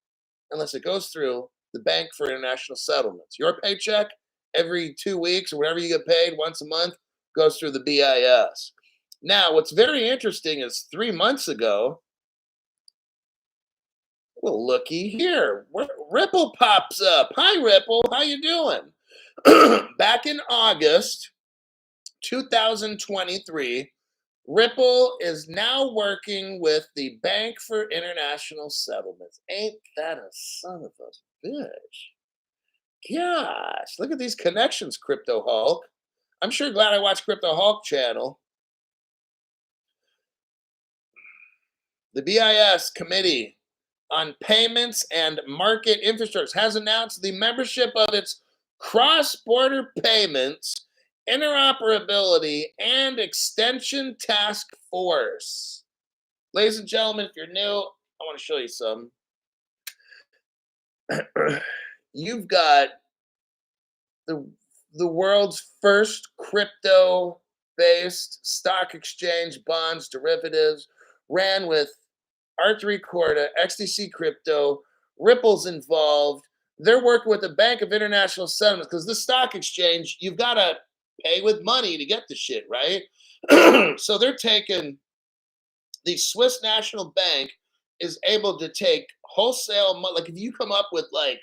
unless it goes through the Bank for International Settlements. Your paycheck every 2 weeks or whatever you get paid once a month goes through the BIS. Now, what's very interesting is 3 months ago, well, looky here, Ripple pops up. Hi, Ripple. How you doing? Back in August 2023, Ripple is now working with the Bank for International Settlements. Ain't that a son of a bitch? Gosh, look at these connections, Crypto Hulk. I'm sure glad I watched Crypto Hulk channel. The BIS Committee on Payments and Market Infrastructure has announced the membership of its cross-border payments, interoperability, and extension task force. Ladies and gentlemen, if you're new, I want to show you some. You've got the world's first crypto-based stock exchange, bonds, derivatives, ran with R3 Corda, XTC Crypto, Ripple's involved. They're working with the Bank of International Settlements because this stock exchange, you've got to pay with money to get the shit, right? So they're taking the Swiss National Bank is able to take wholesale money. Like if you come up with like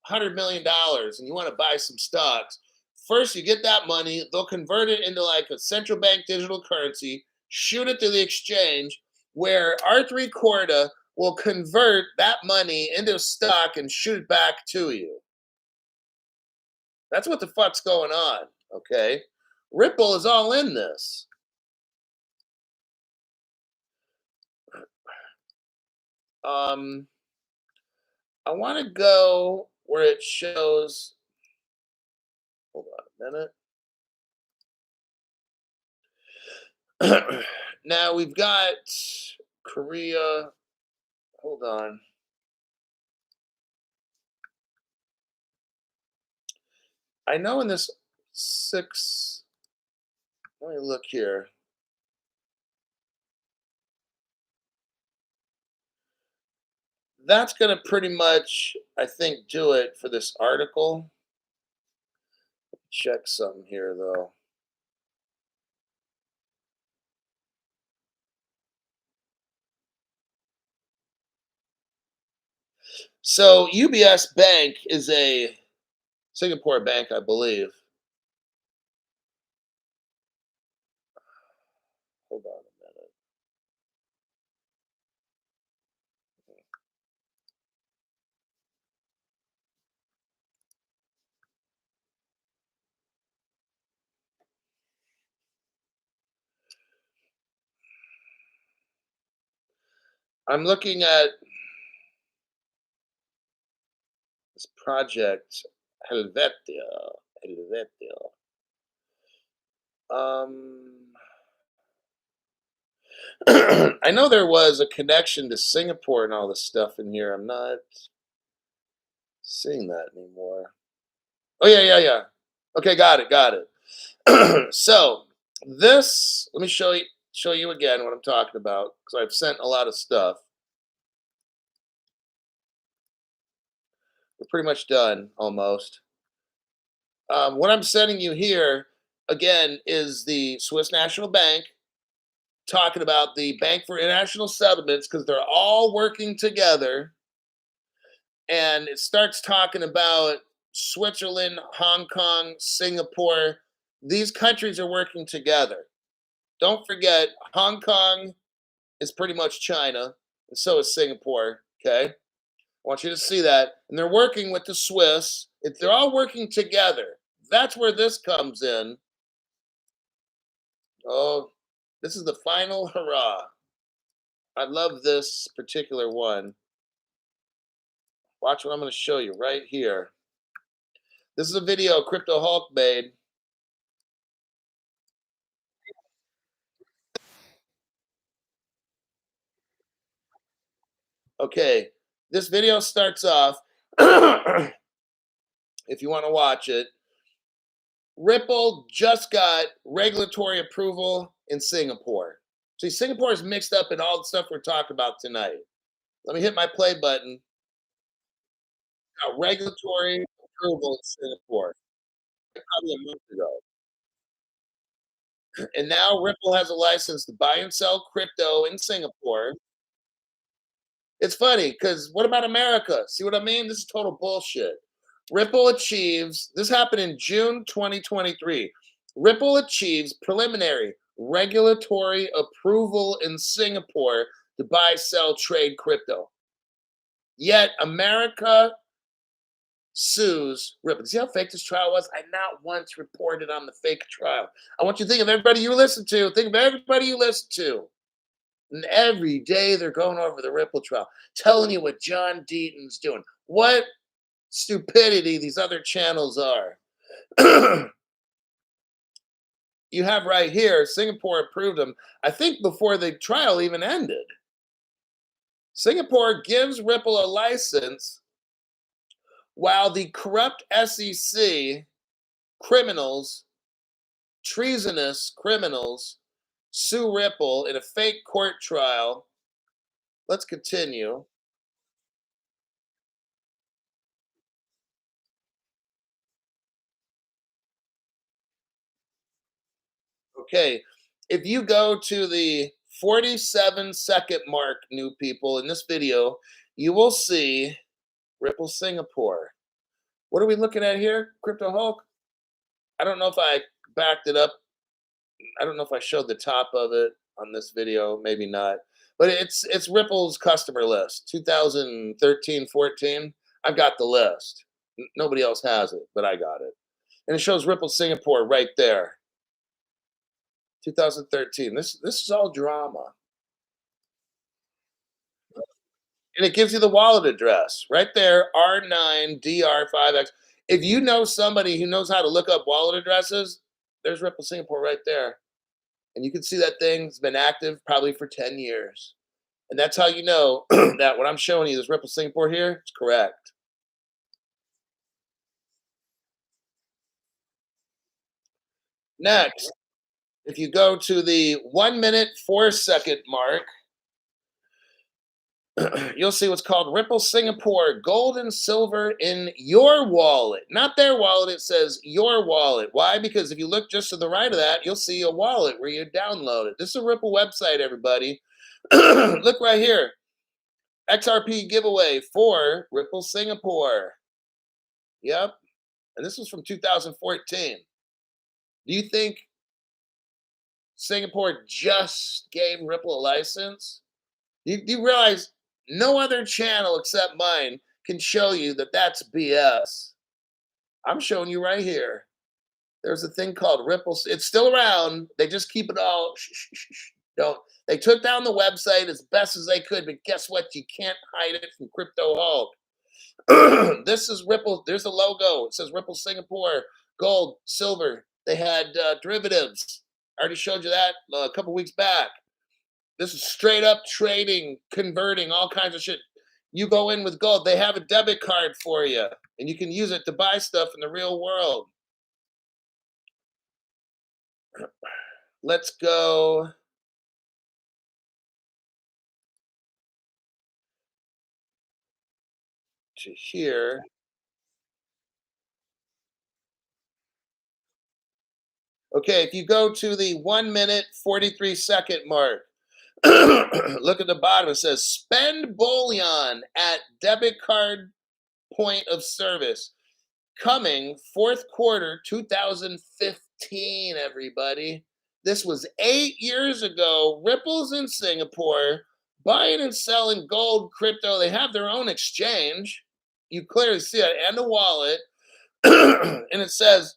$100 million and you want to buy some stocks, first you get that money, they'll convert it into like a central bank digital currency, shoot it to the exchange where R3 Corda will convert that money into stock and shoot it back to you. That's what the fuck's going on. Okay. Ripple is all in this. I want to go where it shows. Hold on a minute. Now we've got Korea. Hold on. I know in this six. Let me look here. That's going to pretty much, I think, do it for this article. Check some here, though. So UBS Bank is a Singapore bank, I believe. Hold on a minute. I'm looking at this project, Helvetia. Helvetia. Um, I know there was a connection to Singapore and all this stuff in here. I'm not seeing that anymore. Oh yeah, yeah, yeah. Okay, got it, got it. So this, let me show you again what I'm talking about because I've sent a lot of stuff. We're pretty much done almost. What I'm sending you here again is the Swiss National Bank talking about the Bank for International Settlements because they're all working together. And it starts talking about Switzerland, Hong Kong, Singapore. These countries are working together. Don't forget, Hong Kong is pretty much China, and so is Singapore. Okay. I want you to see that. And they're working with the Swiss. They're all working together. That's where this comes in. Oh, this is the final hurrah. I love this particular one. Watch what I'm going to show you right here. This is a video Crypto Hulk made. Okay, this video starts off, if you want to watch it, Ripple just got regulatory approval in Singapore. See, Singapore is mixed up in all the stuff we're talking about tonight. Let me hit my play button. Got regulatory approval in Singapore, probably a month ago. And now Ripple has a license to buy and sell crypto in Singapore. It's funny because what about America? See what I mean? This is total bullshit. Ripple achieves, this happened in June 2023. Ripple achieves preliminary regulatory approval in Singapore to buy, sell, trade crypto. Yet America sues Ripple. See how fake this trial was? I not once reported on the fake trial. I want you to think of everybody you listen to. Think of everybody you listen to. And every day they're going over the Ripple trial, telling you what John Deaton's doing. What stupidity these other channels are. You have right here, Singapore approved them, I think before the trial even ended. Singapore gives Ripple a license while the corrupt SEC criminals, treasonous criminals, sue Ripple in a fake court trial let's continue. Okay, if you go to the 47-second mark, new people, in this video, you will see Ripple Singapore. What are we looking at here, Crypto Hulk? I don't know if I backed it up. I don't know if I showed the top of it on this video, maybe not. But it's Ripple's customer list, 2013, 14. I've got the list. Nobody else has it, but I got it. And it shows Ripple Singapore right there. 2013. This is all drama. And it gives you the wallet address right there, R9DR5X. If you know somebody who knows how to look up wallet addresses, there's Ripple Singapore right there. And you can see that thing's been active probably for 10 years. And that's how you know that what I'm showing you, this Ripple Singapore here, is correct. Next, if you go to the 1 minute, 4 second mark, you'll see what's called Ripple Singapore gold and silver in your wallet. Not their wallet, it says your wallet. Why? Because if you look just to the right of that, you'll see a wallet where you download it. This is a Ripple website, everybody. Look right here. XRP giveaway for Ripple Singapore. Yep. And this was from 2014. Do you think Singapore just gave Ripple a license? Do you realize no other channel except mine can show you that that's BS? I'm showing you right here. There's a thing called Ripple. It's still around. They just keep it all. Don't. They took down the website as best as they could, but guess what? You can't hide it from Crypto Hulk. This is Ripple. There's a logo. It says Ripple Singapore, gold, silver. They had derivatives. I already showed you that a couple weeks back. This is straight up trading, converting, all kinds of shit. You go in with gold, they have a debit card for you, and you can use it to buy stuff in the real world. Let's go. To here. Okay, if you go to the 1 minute, 43 second mark, look at the bottom. It says spend bullion at debit card point of service. Coming fourth quarter 2015, everybody. This was 8 years ago. Ripple's in Singapore, buying and selling gold, crypto. They have their own exchange. You clearly see it, and a wallet. And it says,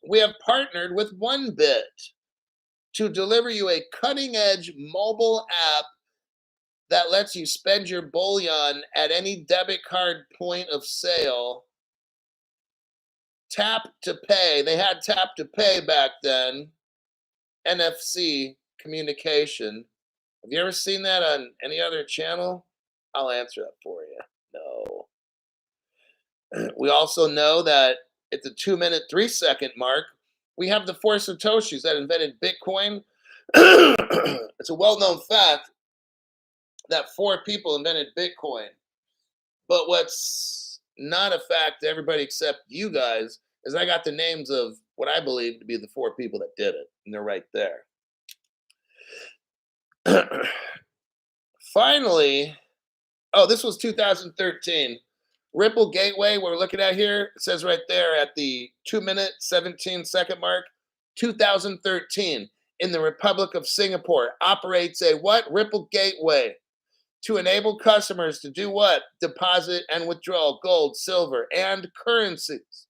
we have partnered with OneBit to deliver you a cutting edge mobile app that lets you spend your bullion at any debit card point of sale. Tap to pay. They had tap to pay back then. NFC communication. Have you ever seen that on any other channel? I'll answer that for you. No. We also know that at the 2 minute, 3 second mark, we have the four Satoshis that invented Bitcoin. It's a well known fact that four people invented Bitcoin. But what's not a fact to everybody except you guys is I got the names of what I believe to be the four people that did it, and they're right there. Finally, oh, this was 2013. Ripple Gateway, we're looking at here, it says right there at the 2 minute, 17 second mark, 2013, in the Republic of Singapore, operates a what? Ripple Gateway to enable customers to do what? Deposit and withdraw gold, silver, and currencies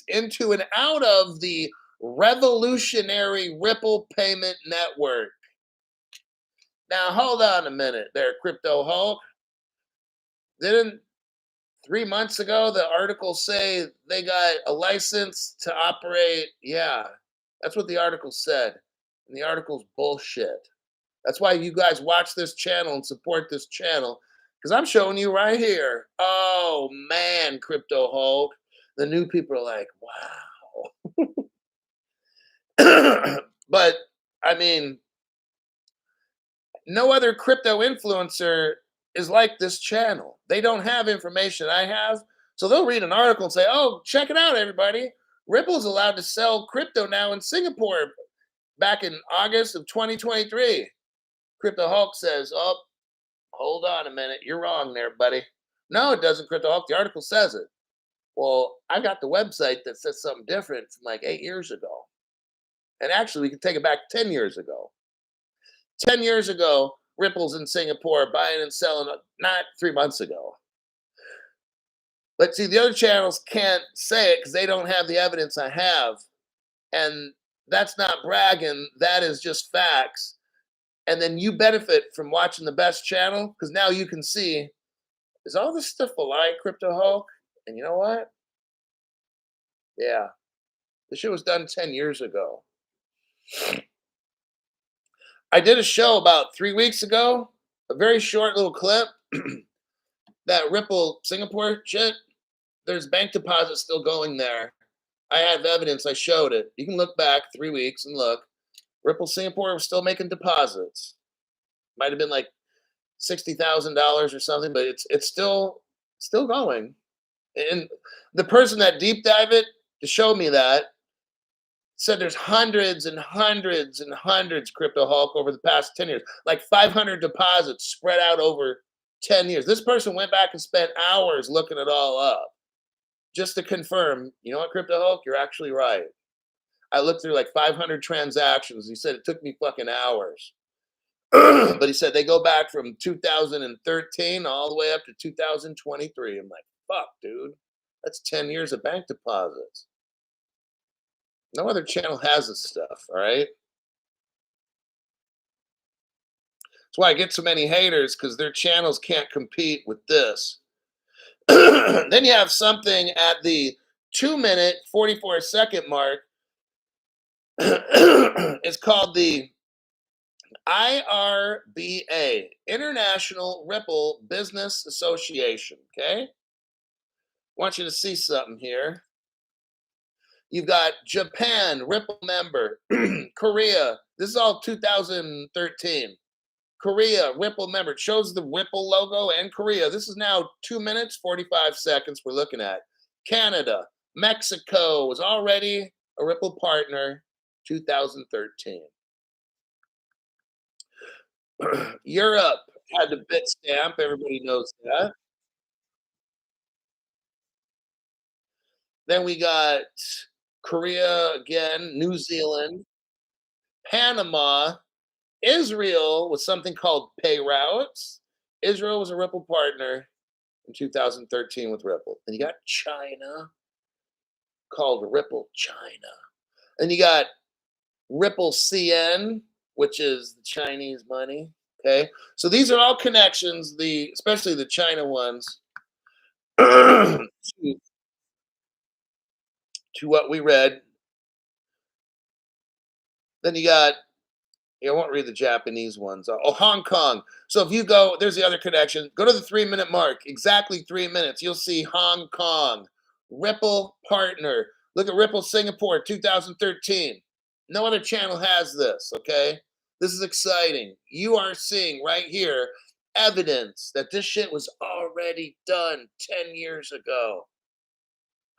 into and out of the revolutionary Ripple payment network. Now, hold on a minute there, Crypto Hulk. Didn't 3 months ago the article say they got a license to operate? Yeah, that's what the article said. And the article's bullshit. That's why you guys watch this channel and support this channel, because I'm showing you right here. Oh, man, Crypto Hulk. The new people are like, wow. But, I mean, No other crypto influencer is like this channel. They don't have information I have. So they'll read an article and say, oh, check it out, everybody. Ripple's allowed to sell crypto now in Singapore back in August of 2023. Crypto Hulk says, oh, hold on a minute. You're wrong there, buddy. No, it doesn't, Crypto Hulk. The article says it. Well, I got the website that says something different from like 8 years ago. And actually, we can take it back 10 years ago. 10 years ago, Ripple's in Singapore buying and selling, not 3 months ago. But see, the other channels can't say it because they don't have the evidence I have. And that's not bragging, that is just facts. And then you benefit from watching the best channel because now you can see, is all this stuff a lie, Crypto Hulk? And you know what? Yeah, the shit was done 10 years ago. I did a show about 3 weeks ago, a very short little clip. That Ripple Singapore shit, there's bank deposits still going there. I have evidence, I showed it. You can look back 3 weeks and look. Ripple Singapore was still making deposits. Might have been like $60,000 or something, but it's still going. And the person that deep dive it to show me that said there's hundreds and hundreds and hundreds Crypto Hulk over the past 10 years, like 500 deposits spread out over 10 years. This person went back and spent hours looking it all up just to confirm, you know what, Crypto Hulk, you're actually right. I looked through like 500 transactions. He said it took me fucking hours. But he said they go back from 2013 all the way up to 2023. I'm like, fuck, dude. That's 10 years of bank deposits. No other channel has this stuff, all right? That's why I get so many haters, because their channels can't compete with this. Then you have something at the 2-minute, 44-second mark. It's called the IRBA, International Ripple Business Association. Okay? I want you to see something here. You've got Japan, Ripple member, Korea. This is all 2013. Korea, Ripple member. It shows the Ripple logo and Korea. This is now 2 minutes, 45 seconds we're looking at. Canada, Mexico was already a Ripple partner, 2013. Europe had the bit stamp. Everybody knows that. Then we got Korea again, New Zealand, Panama, Israel was something called Pay Routes. Israel was a Ripple partner in 2013 with Ripple. And you got China called Ripple China. And you got Ripple CN, which is the Chinese money. Okay. So these are all connections, especially the China ones, to, to what we read. Then you got, I won't read the Japanese ones. Oh, Hong Kong. So if you go, there's the other connection. Go to the 3-minute mark, exactly 3 minutes. You'll see Hong Kong, Ripple partner. Look at Ripple Singapore 2013. No other channel has this, okay? This is exciting. You are seeing right here evidence that this shit was already done 10 years ago.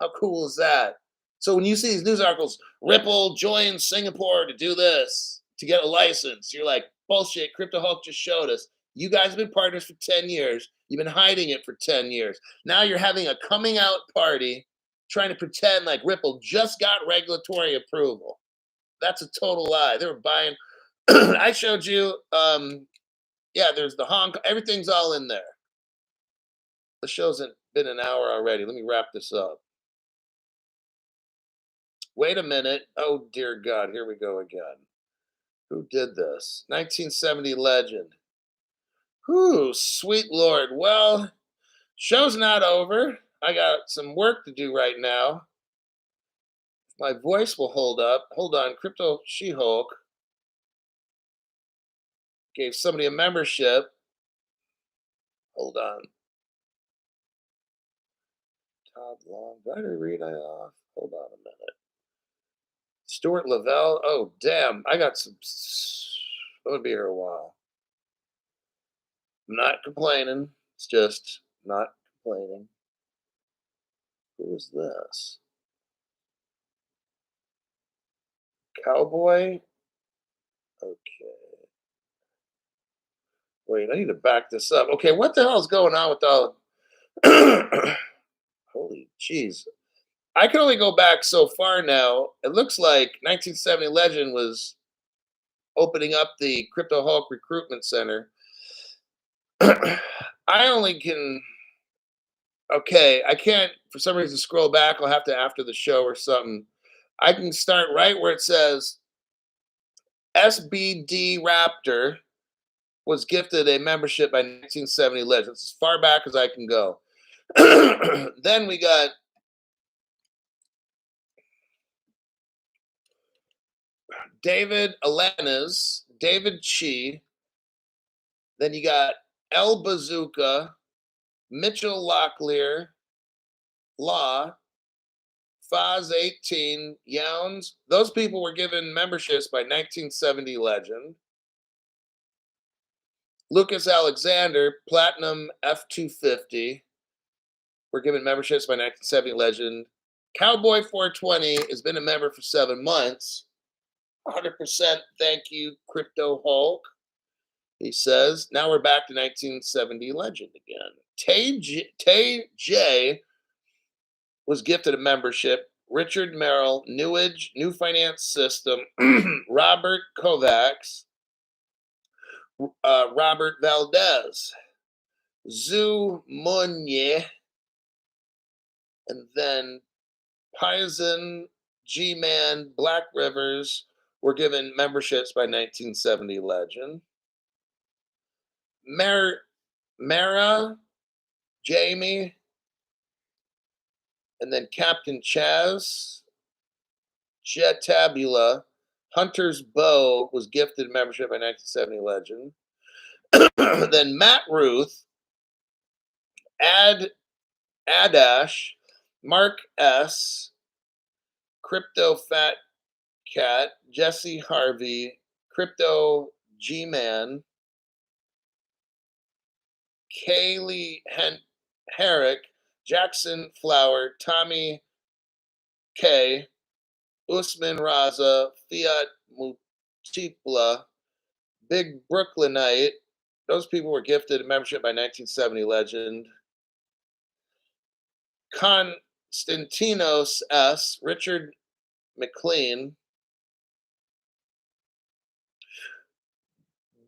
How cool is that? So when you see these news articles, Ripple joins Singapore to do this, to get a license, you're like, bullshit, Crypto Hulk just showed us. You guys have been partners for 10 years. You've been hiding it for 10 years. Now you're having a coming out party trying to pretend like Ripple just got regulatory approval. That's a total lie. They were buying. I showed you, yeah, there's the Hong Kong, everything's all in there. The show's been an hour already. Let me wrap this up. Wait a minute. Oh, dear God. Here we go again. Who did this? 1970 legend. Whew, sweet Lord. Well, show's not over. I got some work to do right now. My voice will hold up. Hold on. Crypto She-Hulk gave somebody a membership. Hold on. Todd Long. Did I read I off? Hold on a minute. Stuart Lavelle. Oh, damn. I got some. I'm going to be here a while. I'm not complaining. It's just not complaining. Who is this? Cowboy? Okay. Wait, I need to back this up. Okay, what the hell is going on with all holy jeez. I can only go back so far now. It looks like 1970 Legend was opening up the Crypto Hulk Recruitment Center. I only can okay, I can't for some reason scroll back. I'll have to after the show or something. I can start right where it says SBD Raptor was gifted a membership by 1970 Legends, as far back as I can go. Then we got David Alanis, David Chi. Then you got El Bazooka, Mitchell Locklear, Law, Foz 18, Youns. Those people were given memberships by 1970 Legend. Lucas Alexander, Platinum F250, were given memberships by 1970 Legend. Cowboy 420 has been a member for 7 months. 100% thank you, Crypto Hulk. He says, now we're back to 1970 Legend again. Tay J was gifted a membership. Richard Merrill, Newage, New Finance System, Robert Kovacs, Robert Valdez, Zhu Munye, and then Paisan, G-Man, Black Rivers were given memberships by 1970 Legend. Mara, Jamie, and then Captain Chaz, Jetabula, Hunter's Bow was gifted membership by 1970 Legend. Then Matt Ruth, Adash, Mark S, Crypto Fat Cat, Jesse Harvey, Crypto G-Man, Kaylee Herrick, Jackson Flower, Tommy K, Usman Raza, Fiat Multipla, Big Brooklynite. Those people were gifted a membership by 1970 Legend. Constantinos S, Richard McLean,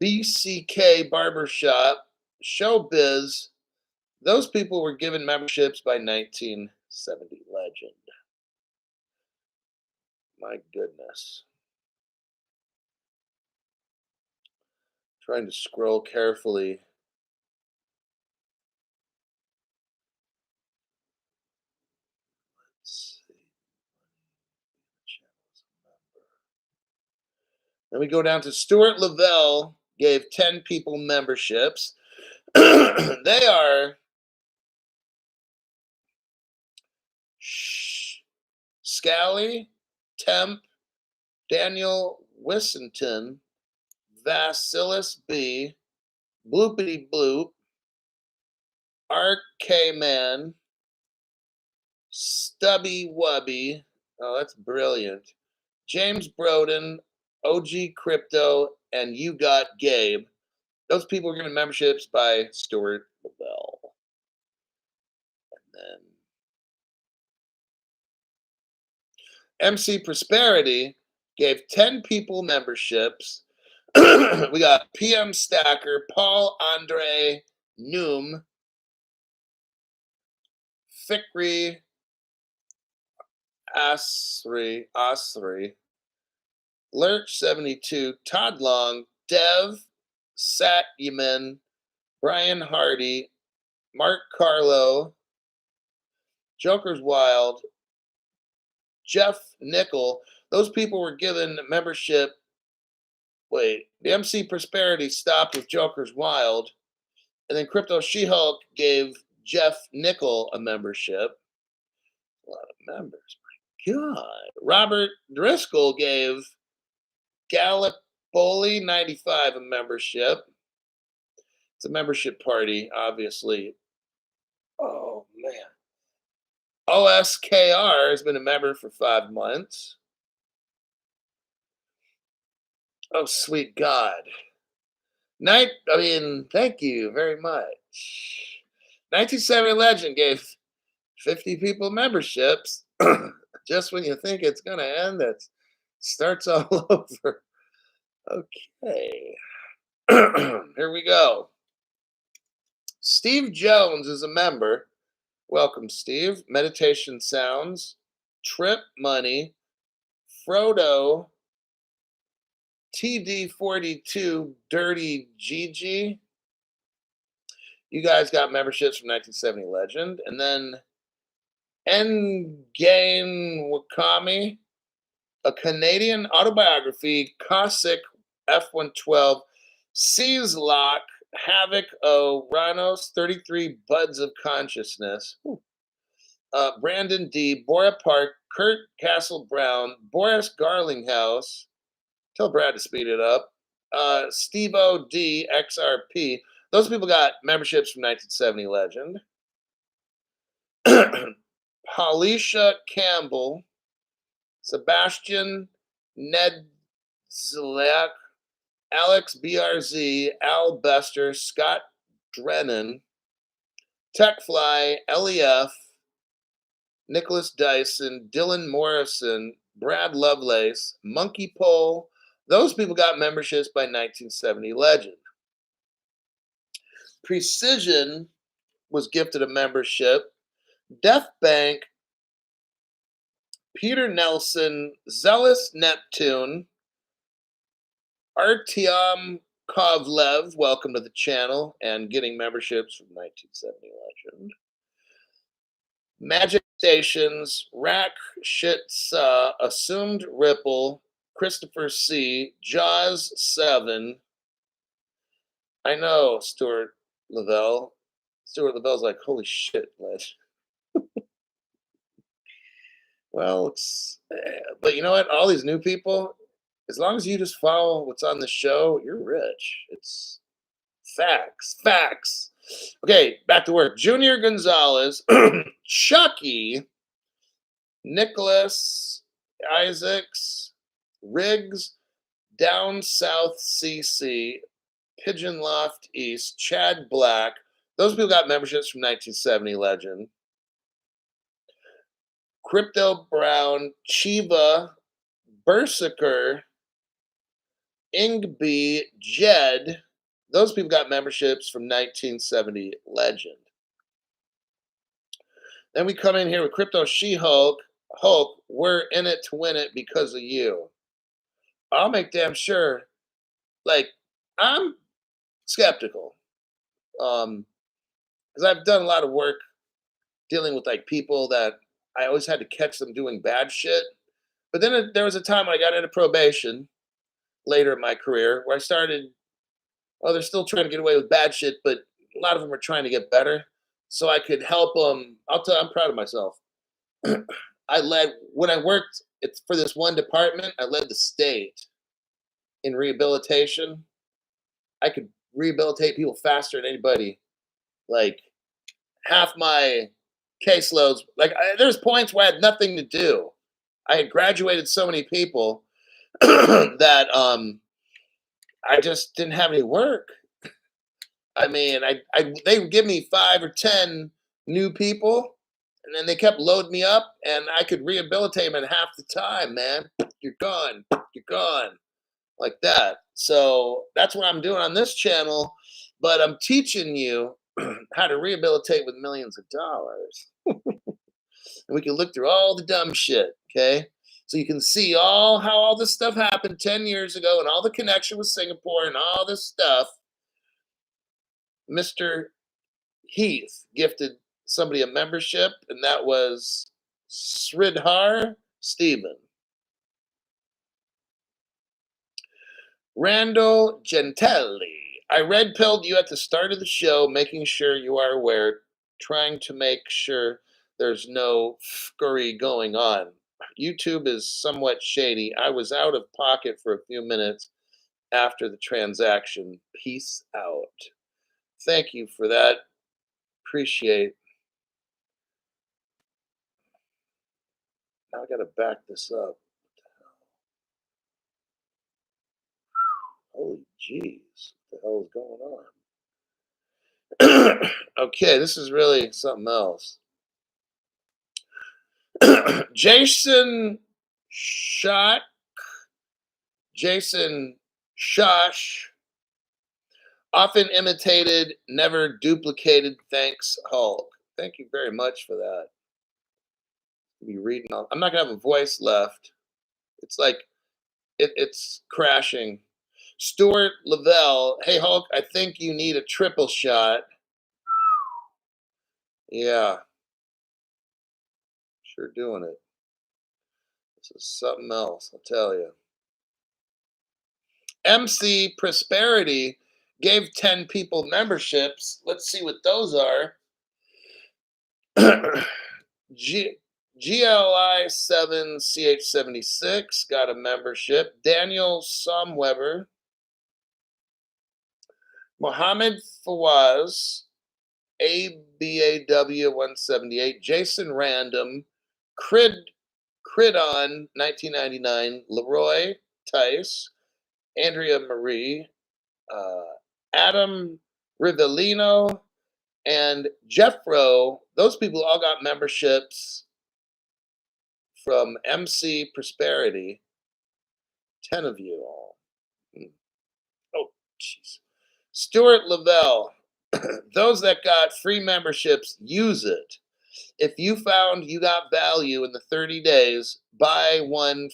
BCK Barbershop, Showbiz. Those people were given memberships by 1970 Legend. My goodness. Trying to scroll carefully. Let's see. Then we go down to Stuart Lavelle, gave 10 people memberships. They are Scally, Temp, Daniel Wissington, Vasilis B, Bloopity Bloop, RK Man, Stubby Wubby. Oh, that's brilliant. James Broden, OG Crypto, and You Got Gabe. Those people were given memberships by Stuart Lavelle. And then MC Prosperity gave 10 people memberships. We got PM Stacker, Paul Andre Noom, Fikri Asri, Lurch 72, Todd Long, Dev, Sat Yemen, Brian Hardy, Mark Carlo, Joker's Wild, Jeff Nickel. Those people were given membership. Wait, the MC Prosperity stopped with Joker's Wild, and then Crypto She-Hulk gave Jeff Nickel a membership. A lot of members, my God. Robert Driscoll gave Gallipoli 95 a membership. It's a membership party, obviously. Oh man. OSKR has been a member for 5 months. Oh, sweet God. Thank you very much. 1970 Legend gave 50 people memberships. Just when you think it's going to end, it starts all over. Okay. Here we go. Steve Jones is a member. Welcome, Steve. Meditation Sounds, Trip Money, Frodo, TD42, Dirty Gigi. You guys got memberships from 1970 Legend. And then Ngaine Wakami, a Canadian autobiography, Cossack F-112, Seas Lock, Havoc O, Rhinos, 33 Buds of Consciousness. Brandon D, Bora Park, Kurt Castle Brown, Boris Garlinghouse. Tell Brad to speed it up. Steve O D, XRP. Those people got memberships from 1970 Legend. Halisha Campbell, Sebastian Nedzlak, Alex BRZ, Al Bester, Scott Drennan, Techfly, LEF, Nicholas Dyson, Dylan Morrison, Brad Lovelace, Monkey Pole. Those people got memberships by 1970 Legend. Precision was gifted a membership. Death Bank, Peter Nelson, Zealous Neptune, Artyom Kovlev, welcome to the channel, and getting memberships from 1970 Legend. Magic Stations, Rack Shitsa, Assumed Ripple, Christopher C, Jaws 7. I know, Stuart Lavelle. Stuart Lavelle's like, holy shit, Ledge. Well, but you know what? All these new people, as long as you just follow what's on the show, you're rich. It's facts, facts. Okay, back to work. Junior Gonzalez, Chucky, Nicholas Isaacs, Riggs, Down South CC, Pigeon Loft East, Chad Black. Those people got memberships from 1970 Legend. Crypto Brown, Chiva, Berserker, Ingby, Jed. Those people got memberships from 1970 Legend. Then we come in here with Crypto She-Hulk. Hulk, we're in it to win it because of you. I'll make damn sure. Like, I'm skeptical. Because I've done a lot of work dealing with like people that I always had to catch them doing bad shit. But then there was a time when I got into probation later in my career where I started, oh, they're still trying to get away with bad shit, but a lot of them are trying to get better. So I could help them. I'm proud of myself. When I worked for this one department, I led the state in rehabilitation. I could rehabilitate people faster than anybody. Like half my caseloads, there's points where I had nothing to do. I had graduated so many people that I just didn't have any work. I mean, they would give me 5 or 10 new people, and then they kept loading me up, and I could rehabilitate them in half the time, man. You're gone. You're gone. Like that. So that's what I'm doing on this channel, but I'm teaching you how to rehabilitate with millions of dollars. And we can look through all the dumb shit, okay? So you can see how all this stuff happened 10 years ago and all the connection with Singapore and all this stuff. Mr. Heath gifted somebody a membership, and that was Sridhar Stephen. Randall Gentelli. I red pilled you at the start of the show, making sure you are aware, trying to make sure there's no scurry going on. YouTube is somewhat shady. I was out of pocket for a few minutes after the transaction. Peace out. Thank you for that. Appreciate. Now I gotta back this up. Holy jeez, what the hell is going on? Okay, this is really something else. Jason Shot, Jason Shosh, often imitated, never duplicated. Thanks, Hulk. Thank you very much for that. Be reading all. I'm not gonna have a voice left. It's like it's crashing. Stuart Lavelle, hey Hulk, I think you need a triple shot. Yeah, sure doing it. This is something else, I'll tell you. MC Prosperity gave 10 people memberships. Let's see what those are. G- GLI7CH76 got a membership. Daniel Somweber. Mohammed Fawaz. ABAW178. Jason Random. Cridon 1999. Leroy Tice. Andrea Marie. Adam Rivellino, and Jeffro. Those people all got memberships from MC Prosperity. 10 of you all. Oh, jeez. Stuart Lavelle. Those that got free memberships, use it. If you found you got value in the 30 days, buy one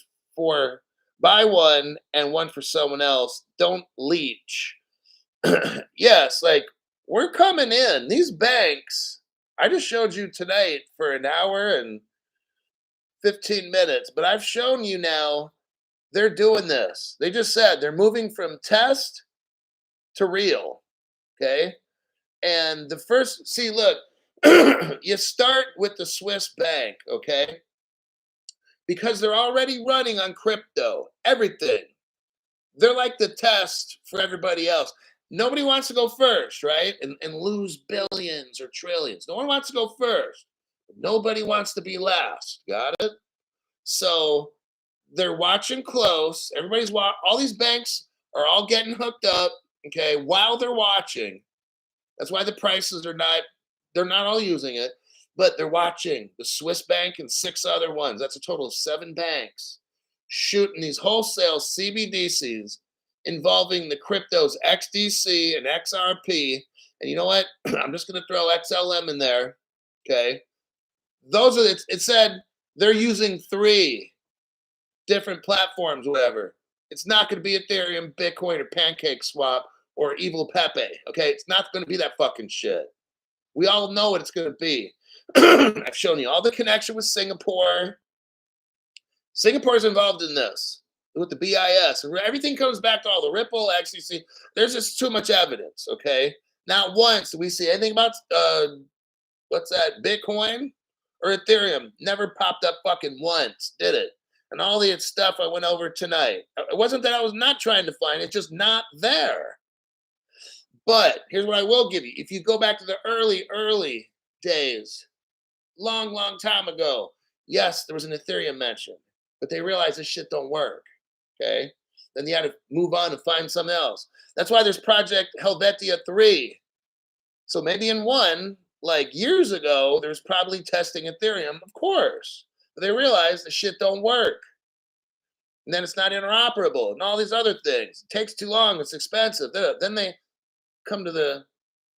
and one for someone else. Don't leech. Yes, like we're coming in. These banks, I just showed you tonight for an hour and 15 minutes, but I've shown you now they're doing this. They just said they're moving from test to real. Okay. And the first, see, look, you start with the Swiss bank, okay? Because they're already running on crypto, everything. They're like the test for everybody else. Nobody wants to go first, right? And lose billions or trillions. No one wants to go first. Nobody wants to be last. Got it? So they're watching close. All these banks are all getting hooked up, okay, while they're watching. That's why the prices they're not all using it, but they're watching the Swiss bank and 6 other ones. That's a total of 7 banks shooting these wholesale Cbdc'S involving the cryptos XDC and XRP. And you know what? I'm just going to throw XLM in there. Okay. It said they're using 3 different platforms, whatever. It's not going to be Ethereum, Bitcoin, or Pancake Swap or Evil Pepe. Okay. It's not going to be that fucking shit. We all know what it's going to be. I've shown you all the connection with Singapore. Singapore's involved in this with the BIS. Everything comes back to all the Ripple, XCC. There's just too much evidence, okay? Not once do we see anything about, what's that, Bitcoin or Ethereum. Never popped up fucking once, did it? And all the stuff I went over tonight. It wasn't that I was not trying to find it, just not there. But here's what I will give you. If you go back to the early days, long time ago, yes, there was an Ethereum mention, but they realized this shit don't work. Okay. Then you had to move on and find something else. That's why there's Project Helvetia 3. So maybe in one, like years ago, there's probably testing Ethereum, of course. But they realized the shit don't work. And then it's not interoperable and all these other things. It takes too long, it's expensive. Then they come to the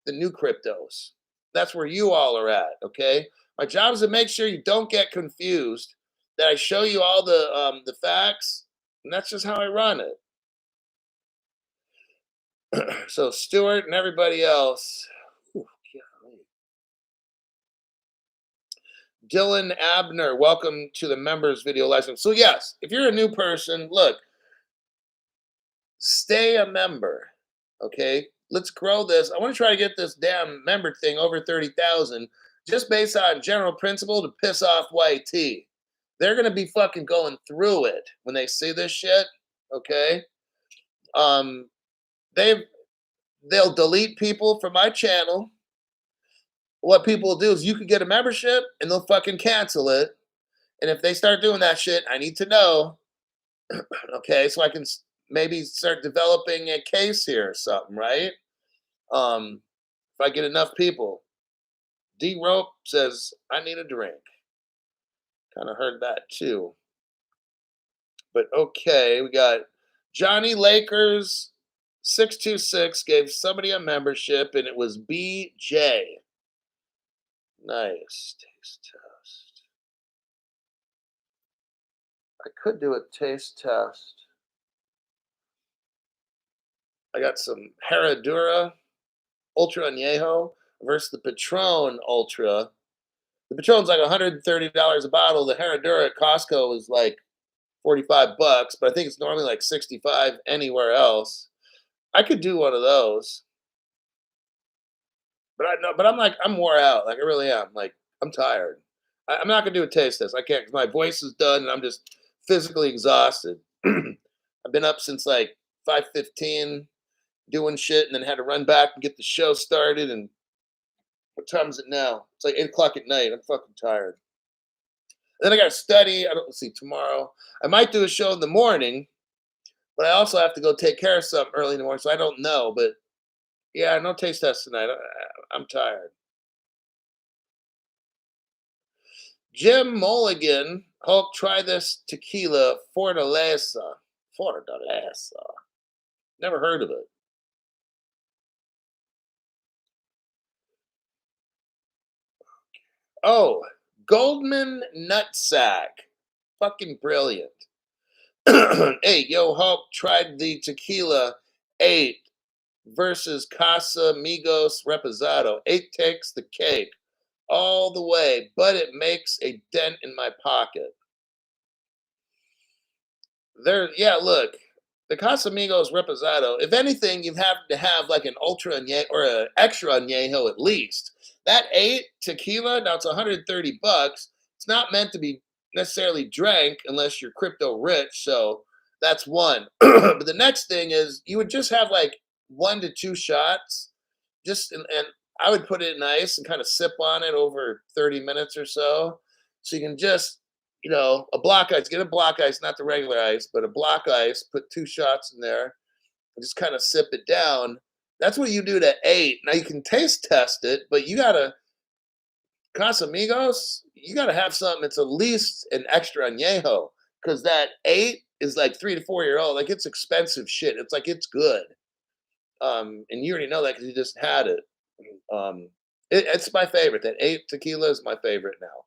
new cryptos. That's where you all are at, okay? My job is to make sure you don't get confused, that I show you all the facts, and that's just how I run it. So Stuart and everybody else, Dylan Abner, welcome to the members video license. So yes, if you're a new person, look, stay a member, okay? Let's grow this. I want to try to get this damn member thing over 30,000 just based on general principle to piss off YT. They're going to be fucking going through it when they see this shit, okay? They've they'll delete people from my channel. What people will do is you could get a membership and they'll fucking cancel it. And if they start doing that shit, I need to know, okay, so I can maybe start developing a case here or something, right? If I get enough people. D Rope says, I need a drink. Kind of heard that too. But okay, we got Johnny Lakers 626 gave somebody a membership and it was BJ. Nice. Taste test. I could do a taste test. I got some Herradura Ultra Añejo versus the Patron Ultra. The Patron's like $130 a bottle. The Herradura at Costco is like 45 bucks, but I think it's normally like 65 anywhere else. I could do one of those. But I know, but I'm wore out. Like I really am. Like I'm tired. I'm not gonna do a taste test. I can't because my voice is done and I'm just physically exhausted. I've been up since like 5:15 doing shit and then had to run back and get the show started. And what time is it now? It's like 8 o'clock at night. I'm fucking tired. Then I got to study. I don't see tomorrow. I might do a show in the morning, but I also have to go take care of something early in the morning. So I don't know. But yeah, no taste test tonight. I'm tired. Jim Mulligan, Hulk, try this tequila Fortaleza. Fortaleza. Never heard of it. Oh, Goldman Nutsack. Fucking brilliant. Hey, yo, Hulk tried the tequila 8 versus Casamigos Reposado. 8 takes the cake all the way, but it makes a dent in my pocket. There, yeah, look, the Casamigos Reposado, if anything, you have to have like an ultra añejo or an extra añejo at least. That 8 tequila, now it's 130 bucks. It's not meant to be necessarily drank unless you're crypto rich. So that's one. But the next thing is you would just have like 1 to 2 shots, just and I would put it in ice and kind of sip on it over 30 minutes or so. So you can just a block ice. Get a block ice, not the regular ice, but a block ice. Put 2 shots in there and just kind of sip it down. That's what you do to 8. Now you can taste test it, but you gotta Casamigos. You gotta have something that's at least an extra añejo because that 8 is like 3 to 4 year old. Like it's expensive shit. It's like it's good. And you already know that because you just had it. It's my favorite. That 8 tequila is my favorite now.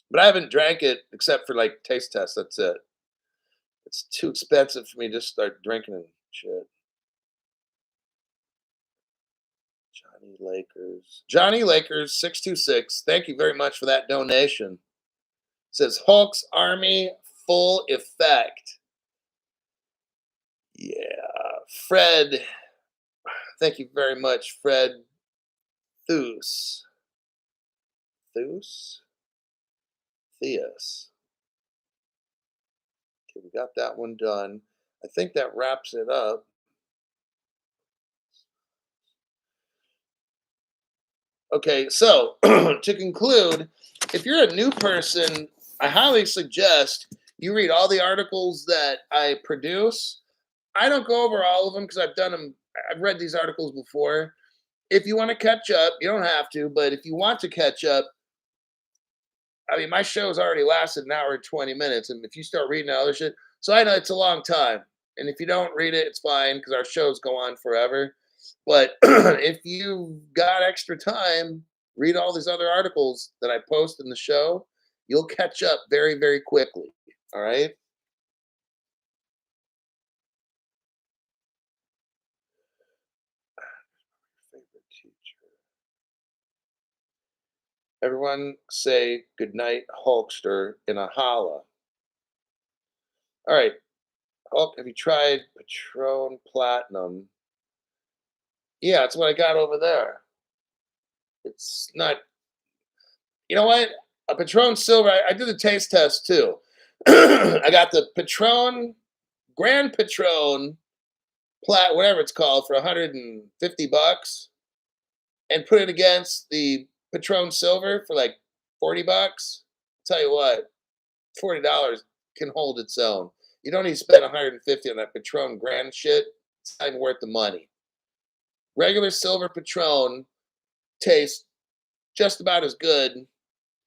But I haven't drank it except for like taste tests. That's it. It's too expensive for me to just start drinking and shit. Johnny Lakers 626. Thank you very much for that donation. Says Hulk's Army full effect. Yeah, Fred. Thank you very much, Fred. Theus. Theus. Theus. Okay, we got that one done. I think that wraps it up. Okay, so to conclude, if you're a new person, I highly suggest you read all the articles that I produce. I don't go over all of them because I've done them. I've read these articles before. If you want to catch up, you don't have to, but if you want to catch up, I mean, my show's already lasted an hour and 20 minutes. And if you start reading other shit, so I know it's a long time. And if you don't read it, it's fine because our shows go on forever. But if you've got extra time, read all these other articles that I post in the show. You'll catch up very, very quickly. All right. Favorite teacher. Everyone say goodnight, Hulkster, in a holla. All right. Hulk, have you tried Patron Platinum? Yeah, it's what I got over there. It's not, you know what? A Patron Silver, I did the taste test too. I got the Patron, Grand Patron whatever it's called, for $150 and put it against the Patron Silver for like $40, tell you what, $40 can hold its own. You don't need to spend 150 on that Patron Grand shit. It's not even worth the money. Regular silver Patron tastes just about as good.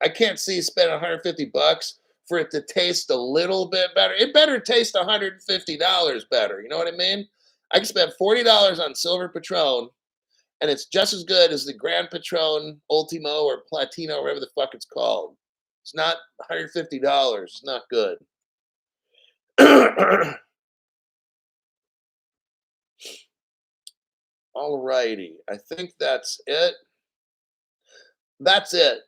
I can't see spending $150 for it to taste a little bit better. It better taste $150 better. You know what I mean? I can spend $40 on silver Patron, and it's just as good as the Grand Patron Ultimo or Platino, whatever the fuck it's called. It's not $150. It's not good. All righty. I think that's it. That's it.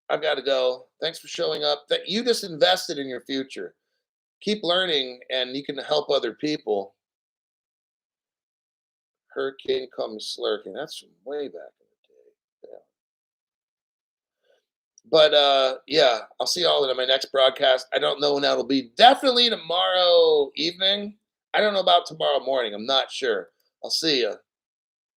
I've got to go. Thanks for showing up. That you just invested in your future. Keep learning, and you can help other people. Hurricane comes slurking. That's from way back in the day. Yeah. But yeah, I'll see y'all in my next broadcast. I don't know when that'll be. Definitely tomorrow evening. I don't know about tomorrow morning. I'm not sure. I'll see you.